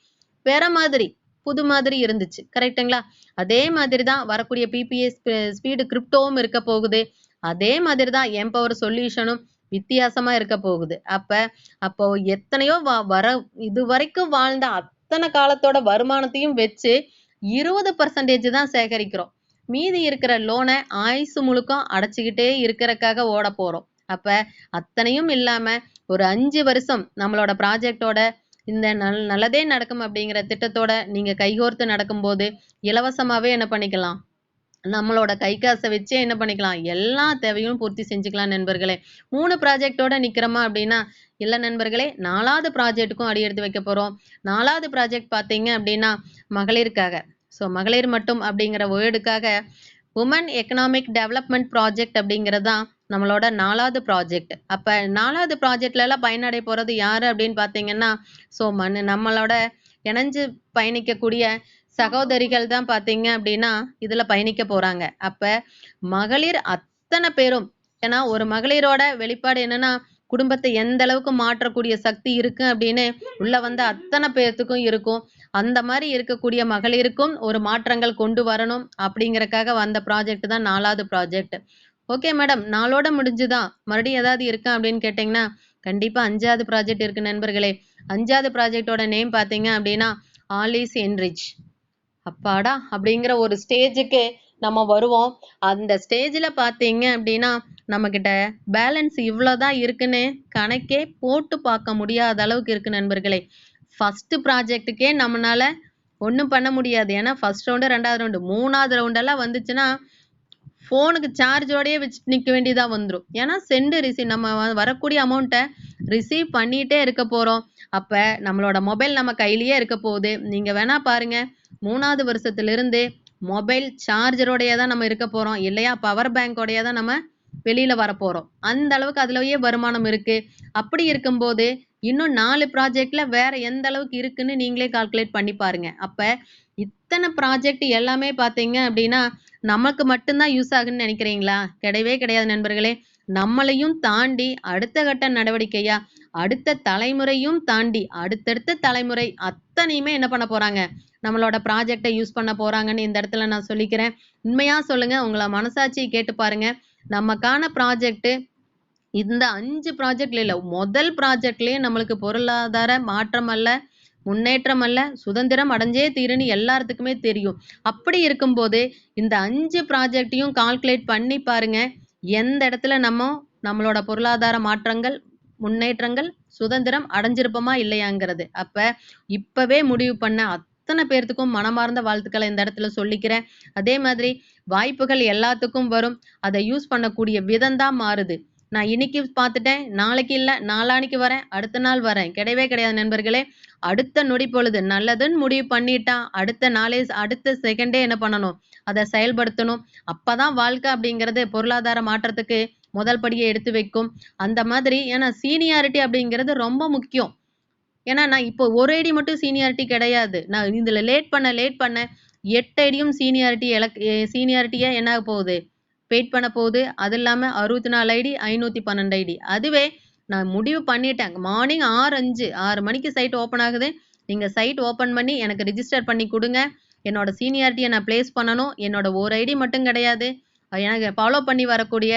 வேற மாதிரி புது மாதிரி இருந்துச்சு. கரெக்டுங்களா? அதே மாதிரி தான் வரக்கூடிய பிபிஎஸ் ஸ்பீடு கிரிப்டோவும் இருக்க போகுது. அதே மாதிரி தான் எம்பவர் சொல்யூஷனும் வித்தியாசமா இருக்க போகுது. அப்போ எத்தனையோ இது வரைக்கும் வாழ்ந்த அத்தனை காலத்தோட வருமானத்தையும் வச்சு 20% தான் சேகரிக்கிறோம். மீதி இருக்கிற லோனை ஆயுசு முழுக்கம் அடைச்சுக்கிட்டே இருக்கிறதுக்காக ஓட போறோம். அப்ப அத்தனையும் இல்லாம ஒரு 5 வருஷம் நம்மளோட ப்ராஜெக்டோட இந்த நல்லதே நடக்கும் அப்படிங்கிற திட்டத்தோட நீங்க கைகோர்த்து நடக்கும்போது இலவசமாவே என்ன பண்ணிக்கலாம், நம்மளோட கை காசை வச்சே என்ன பண்ணிக்கலாம், எல்லா தேவையும் பூர்த்தி செஞ்சுக்கலாம் நண்பர்களே. 3 ப்ராஜெக்டோட நிக்கிறோமா அப்படின்னா இல்ல நண்பர்களே, 4வது ப்ராஜெக்டுக்கும் அடி எடுத்து வைக்க போறோம். 4வது ப்ராஜெக்ட் பாத்தீங்க அப்படின்னா மகளிருக்காக. ஸோ மகளிர் மட்டும் அப்படிங்கிற வேர்டுக்காக உமன் எக்கனாமிக் டெவலப்மெண்ட் ப்ராஜெக்ட் அப்படிங்கிறது தான் நம்மளோட 4வது ப்ராஜெக்ட். அப்ப 4வது ப்ராஜெக்ட்ல எல்லாம் பயனடைய போறது யாரு அப்படின்னு பாத்தீங்கன்னா, ஸோ நம்மளோட இணைஞ்சு பயணிக்கக்கூடிய சகோதரிகள் தான் பாத்தீங்க அப்படின்னா இதுல பயணிக்க போறாங்க. அப்ப மகளிர் அத்தனை பேரும், ஏன்னா ஒரு மகளிரோட வெளிப்பாடு என்னன்னா குடும்பத்தை எந்த அளவுக்கு மாற்றக்கூடிய சக்தி இருக்கு அப்படின்னு உள்ள வந்த அத்தனை பேர்த்துக்கும் இருக்கும். அந்த மாதிரி இருக்கக்கூடிய மகளிருக்கும் ஒரு மாற்றங்கள் கொண்டு வரணும் அப்படிங்கறக்காக வந்த ப்ராஜெக்ட் தான் 4வது ப்ராஜெக்ட். ஓகே மேடம், 4ஓட முடிஞ்சுதான், மறுபடியும் ஏதாவது இருக்கா அப்படின்னு கேட்டீங்கன்னா கண்டிப்பா 5வது ப்ராஜெக்ட் இருக்கு நண்பர்களே. 5வது ப்ராஜெக்டோட நேம் பாத்தீங்க அப்படின்னா ஆல் இஸ் என்ரிச். அப்பாடா அப்படிங்கிற ஒரு ஸ்டேஜுக்கு நம்ம வருவோம். அந்த ஸ்டேஜ்ல பாத்தீங்க அப்படின்னா நம்ம கிட்ட பேலன்ஸ் இவ்வளவுதான் இருக்குன்னு கணக்கே போட்டு பார்க்க முடியாத அளவுக்கு இருக்கு நண்பர்களே. ஃபர்ஸ்ட் ப்ராஜெக்டுக்கே நம்மளால ஒன்றும் பண்ண முடியாது. ஏன்னா ஃபர்ஸ்ட் ரவுண்டு 2வது ரவுண்டு 3வது ரவுண்டெல்லாம் வந்துச்சுன்னா ஃபோனுக்கு சார்ஜோடயே வச்சு நிற்க வேண்டியதா வந்துடும். ஏன்னா சென்டு ரிசீவ் நம்ம வரக்கூடிய அமௌண்ட்டை ரிசீவ் பண்ணிட்டே இருக்க போறோம். அப்ப நம்மளோட மொபைல் நம்ம கையிலேயே இருக்க போகுது. நீங்க வேணா பாருங்க, 3வது வருஷத்திலிருந்து மொபைல் சார்ஜரோடையே தான் நம்ம இருக்க போறோம், இல்லையா பவர் பேங்கோடையே தான் நம்ம வெளியில வர போறோம். அந்த அளவுக்கு அதுலயே வருமானம் இருக்கு. அப்படி இருக்கும்போது இன்னும் 4 ப்ராஜெக்ட்ல வேற எந்த அளவுக்கு இருக்குன்னு நீங்களே கால்குலேட் பண்ணி பாருங்க. அப்ப இத்தனை ப்ராஜெக்ட் எல்லாமே பாத்தீங்க அப்படின்னா நமக்கு மட்டும்தான் யூஸ் ஆகுன்னு நினைக்கிறீங்களா? கிடையவே கிடையாது நண்பர்களே. நம்மளையும் தாண்டி அடுத்த கட்ட நடவடிக்கையா அடுத்த தலைமுறையும் தாண்டி அடுத்தடுத்த தலைமுறை அத்தனையுமே என்ன பண்ண போறாங்க, நம்மளோட ப்ராஜெக்டை யூஸ் பண்ண போறாங்கன்னு இந்த இடத்துல நான் சொல்லிக்கிறேன். உண்மையா சொல்லுங்க, உங்களை மனசாட்சி கேட்டு பாருங்க. நமக்கான ப்ராஜெக்ட் இந்த 5 ப்ராஜெக்ட்ல இல்ல, முதல் ப்ராஜெக்ட்லயே நம்மளுக்கு பொருளாதார மாற்றம் அல்ல, முன்னேற்றம் அல்ல, சுதந்திரம் அடைஞ்சே தீருன்னு எல்லாத்துக்குமே தெரியும். அப்படி இருக்கும்போது இந்த 5 ப்ராஜெக்டையும் கால்குலேட் பண்ணி பாருங்க, எந்த இடத்துல நம்மளோட பொருளாதார மாற்றங்கள், முன்னேற்றங்கள், சுதந்திரம் அடைஞ்சிருப்போமா இல்லையாங்கிறது. அப்ப இப்பவே முடிவு பண்ண அத்தனை பேர்த்துக்கும் மனமார்ந்த வாழ்த்துக்களை இந்த இடத்துல சொல்லிக்கிறேன். அதே மாதிரி வாய்ப்புகள் எல்லாத்துக்கும் வரும், அதை யூஸ் பண்ணக்கூடிய விதம் தான் மாறுது. நான் இன்னைக்கு பார்த்துட்டேன், நாளைக்கு இல்ல, நாளான்னைக்கு வரேன், அடுத்த நாள் வரேன். கிடையவே கிடையாது நண்பர்களே. அடுத்த நொடி பொழுது நல்லதுன்னு முடிவு பண்ணிட்டா, அடுத்த செகண்டே என்ன பண்ணணும்? அத செயல்படுத்தணும். அப்பதான் வாழ்க்கை அப்படிங்கிறது பொருளாதார மாற்றத்துக்கு முதல் படியை எடுத்து வைக்கும். அந்த மாதிரி ஏன்னா சீனியாரிட்டி அப்படிங்கிறது ரொம்ப முக்கியம். ஏன்னா நான் இப்போ ஒரு ஐடி மட்டும் சீனியாரிட்டி கிடையாது. நான் இதுல லேட் பண்ண 8 ஐடியும் சீனியாரிட்டியா என்ன ஆக போகுது? வெயிட் பண்ண போகுது. அது இல்லாம 64 ஐடி 512 ஐடி. அதுவே நான் முடிவு பண்ணிட்டேன். மார்னிங் 6 மணிக்கு சைட் ஓப்பன் ஆகுது. நீங்க சைட் ஓப்பன் பண்ணி எனக்கு ரிஜிஸ்டர் பண்ணி கொடுங்க. என்னோட சீனியாரிட்டியை நான் பிளேஸ் பண்ணணும். என்னோட ஒரு ஐடி மட்டும் கிடையாது. எனக்கு ஃபாலோ பண்ணி வரக்கூடிய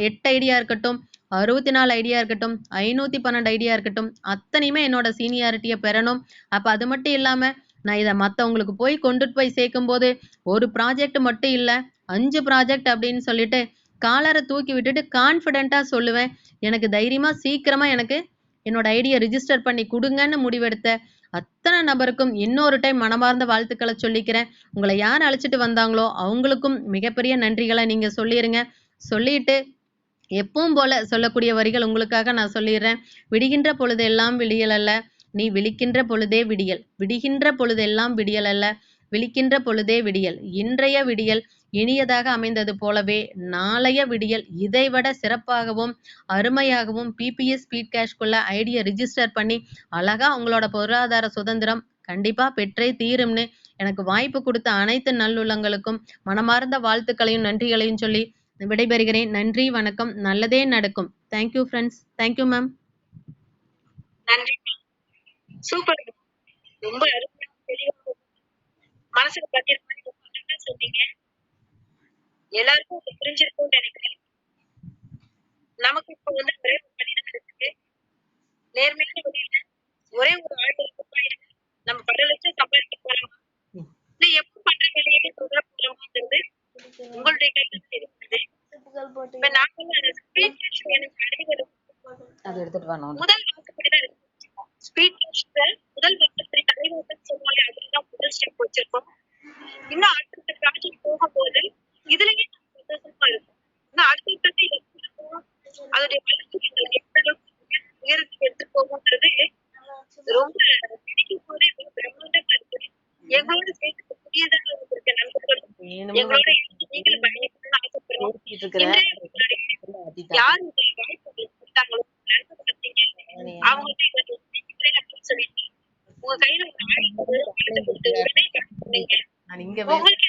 8 ஐடியா இருக்கட்டும், 64 ஐடியா இருக்கட்டும், 512 ஐடியா இருக்கட்டும், அத்தனையுமே என்னோட சீனியாரிட்டியை பெறணும். அப்ப அது மட்டும் இல்லாம நான் இதை மற்றவங்களுக்கு கொண்டுட்டு போய் சேர்க்கும்போது ஒரு ப்ராஜெக்ட் மட்டும் இல்லை, 5 ப்ராஜெக்ட் அப்படின்னு சொல்லிட்டு காலரை தூக்கி விட்டுட்டு கான்ஃபிடென்ட்டா சொல்லுவேன். எனக்கு தைரியமா சீக்கிரமா எனக்கு என்னோட ஐடியை ரிஜிஸ்டர் பண்ணி கொடுங்கன்னு முடிவெடுத்த அத்தனை நபருக்கும் இன்னொரு டைம் மனமார்ந்த வாழ்த்துக்களை சொல்லிக்கிறேன். உங்களை யார் அழைச்சிட்டு வந்தாங்களோ அவங்களுக்கும் மிகப்பெரிய நன்றிகளை நீங்க சொல்லிருங்க. சொல்லிட்டு எப்பவும் போல சொல்லக்கூடிய வரிகள் உங்களுக்காக நான் சொல்லிடுறேன். விடுகின்ற பொழுதெல்லாம் விடியல் அல்ல, நீ விழிக்கின்ற பொழுதே விடியல். விடுகின்ற பொழுதெல்லாம் விடியல் அல்ல, விழிக்கின்ற பொழுதே விடியல். இன்றைய விடியல் இனியதாக அமைந்தது போலவே நாளைய விடியல் இதைவிட சிறப்பாகவும் அருமையாகவும் பிபிஎஸ் ஸ்பீட் கேஷ்குள்ள ஐடியை ரிஜிஸ்டர் பண்ணி அழகா உங்களோட பொருளாதார சுதந்திரம் கண்டிப்பா பெற்றே தீரும்னு எனக்கு வாய்ப்பு கொடுத்த அனைத்து நல்லுள்ளங்களுக்கும் மனமார்ந்த வாழ்த்துக்களையும் நன்றிகளையும் சொல்லி விடைபெறுகிறேன். நன்றி, வணக்கம். நல்லதே நடக்கும். Thank you friends. Thank you ma'am. நன்றி. சூப்பர். ரொம்ப அருமையா தெளிவா மனசுக்கு பத்திர மாதிரி ரொம்ப அழகா சொன்னீங்க. எல்லாருக்கும் புரிஞ்சிருக்கும்னு நினைக்கிறேன். நமக்கு இப்ப ஒரே ஒரு வழிதான் இருக்குது. நேர்மையான வழியில ஒரே ஒரு ரூபாய் நம்ம 10 லட்சம் சம்பாதிக்க போறோமா இல்ல எப்ப பண்ற வேலையை தொடர போறோமாங்கிறது உங்களுடைய கையில இருக்குது. இப்ப நாங்க ஸ்பீட் கேஷ் எனக்கு அடைவரும் முதல் வாக்குப்படிதான் இருக்கு. ஸ்பீட் கேஷ்ல முதல் வாக்குப்படி தலைவாசல் சொல்லுவாங்க. அதுதான் முதல் ஸ்டெப் வச்சிருக்கோம். இன்னும் அடுத்த ப்ராஜெக்ட் போகும்போது இதுலயும் சந்தோஷமா இருக்கும். இன்னும் அடுத்த அதோடைய வளர்ச்சி உயரத்துக்கு எடுத்து போகுங்கிறது ரொம்ப நினைக்கும் போதே ரொம்ப பிரம்மாண்டமா இருக்கு. எங்களோட சேர்த்து புதியதாக இருக்க நண்பர்கள் எங்களோட நீங்களும் பயணிக்கணும்னு ஆசைப்படுறோம். யாரு வாய்ப்பு கொடுத்தாங்களோ அவங்கள்ட்ட அப்படின்னு சொல்லிட்டு உங்க கையில ஒரு ஆயுதம் கொடுத்து உடனே சொன்னீங்க. உங்களுக்கு